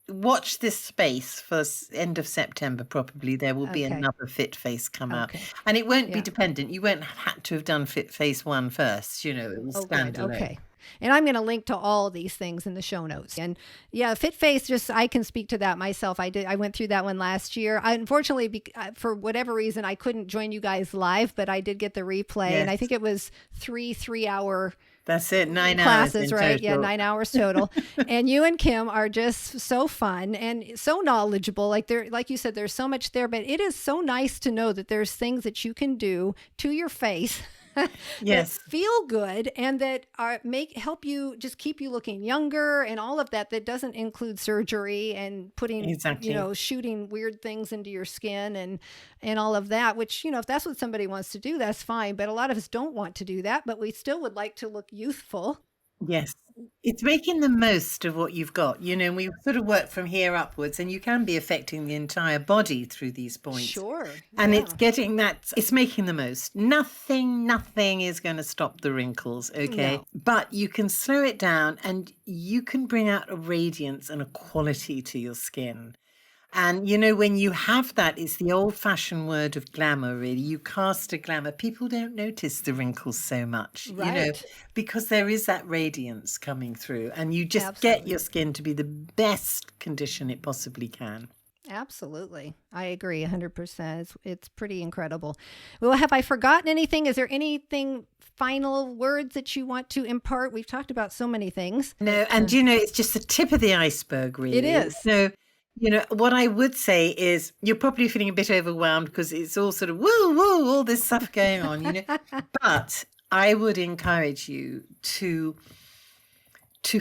watch this space for end of September. Probably there will be another Fit Face come out, and it won't be dependent. You won't have to have done Fit Face 1 first. It will stand alone. Okay. And I'm going to link to all these things in the show notes. And yeah, Fit Face, I can speak to that myself. I went through that one last year. Unfortunately, for whatever reason, I couldn't join you guys live, but I did get the replay. Yes. And I think it was 3-hour That's it, 9 classes, hours right? Total. Yeah, 9 hours total. And you and Kim are just so fun and so knowledgeable. Like you said, there's so much there, but it is so nice to know that there's things that you can do to your face that feel good and that help you just keep you looking younger and all of that doesn't include surgery and putting shooting weird things into your skin and all of that, which if that's what somebody wants to do, that's fine, but a lot of us don't want to do that, but we still would like to look youthful. Yes. It's making the most of what you've got, and we sort of work from here upwards, and you can be affecting the entire body through these points. Sure. And it's making the most. Nothing is going to stop the wrinkles, okay? No. But you can slow it down and you can bring out a radiance and a quality to your skin. And, when you have that, it's the old-fashioned word of glamour, really. You cast a glamour. People don't notice the wrinkles so much, because there is that radiance coming through. And you just get your skin to be the best condition it possibly can. Absolutely. I agree 100%. It's pretty incredible. Well, have I forgotten anything? Is there anything final words that you want to impart? We've talked about so many things. No, and it's just the tip of the iceberg, really. It is. So, what I would say is you're probably feeling a bit overwhelmed because it's all sort of woo, all this stuff going on, But I would encourage you to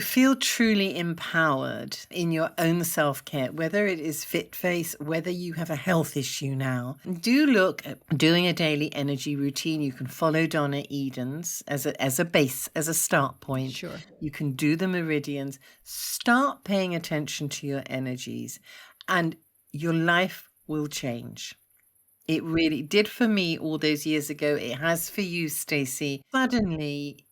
feel truly empowered in your own self-care, whether it is Fit Face, whether you have a health issue now. Do look at doing a daily energy routine. You can follow Donna Eden's as a base, as a start point. Sure. You can do the meridians. Start paying attention to your energies, and your life will change. It really did for me all those years ago. It has for you, Stacee. Suddenly,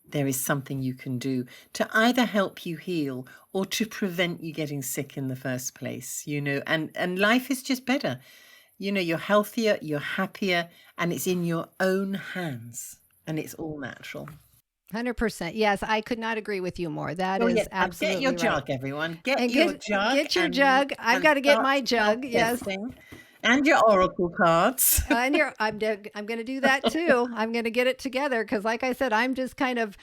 there is something you can do to either help you heal or to prevent you getting sick in the first place, and life is just better. You're healthier, you're happier, and it's in your own hands, and it's all natural. 100%. Yes, I could not agree with you more. That is absolutely Get your right. jug, everyone. Get your jug. Get your jug. I've got to get my jug. Yes. And your oracle cards. I'm going to do that too. I'm going to get it together because, like I said, I'm just kind of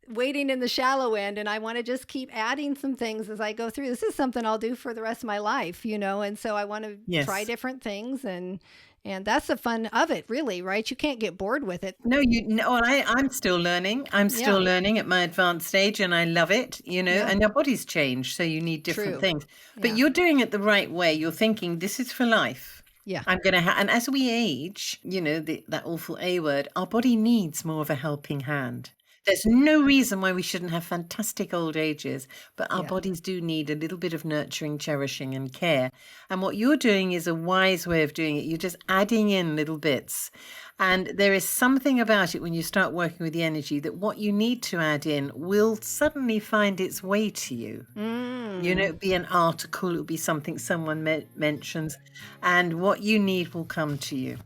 wading in the shallow end, and I want to just keep adding some things as I go through. This is something I'll do for the rest of my life, and so I want to try different things, and that's the fun of it, really, right? You can't get bored with it. No, I'm still learning. I'm still learning at my advanced stage, and I love it, and your body's changed, so you need different things. But you're doing it the right way. You're thinking, this is for life. Yeah. I'm going to and as we age, that awful A word, our body needs more of a helping hand. There's no reason why we shouldn't have fantastic old ages, but our Yeah. bodies do need a little bit of nurturing, cherishing, and care. And what you're doing is a wise way of doing it. You're just adding in little bits. And there is something about it when you start working with the energy that what you need to add in will suddenly find its way to you. It'll be an article, it'll be something someone mentions, and what you need will come to you.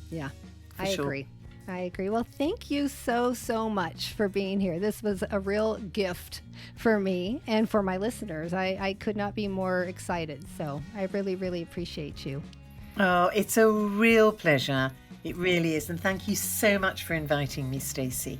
Yeah, For I sure. agree. I agree. Well, thank you so, so much for being here. This was a real gift for me and for my listeners. I could not be more excited. So I really, really appreciate you. Oh, it's a real pleasure. It really is. And thank you so much for inviting me, Stacee.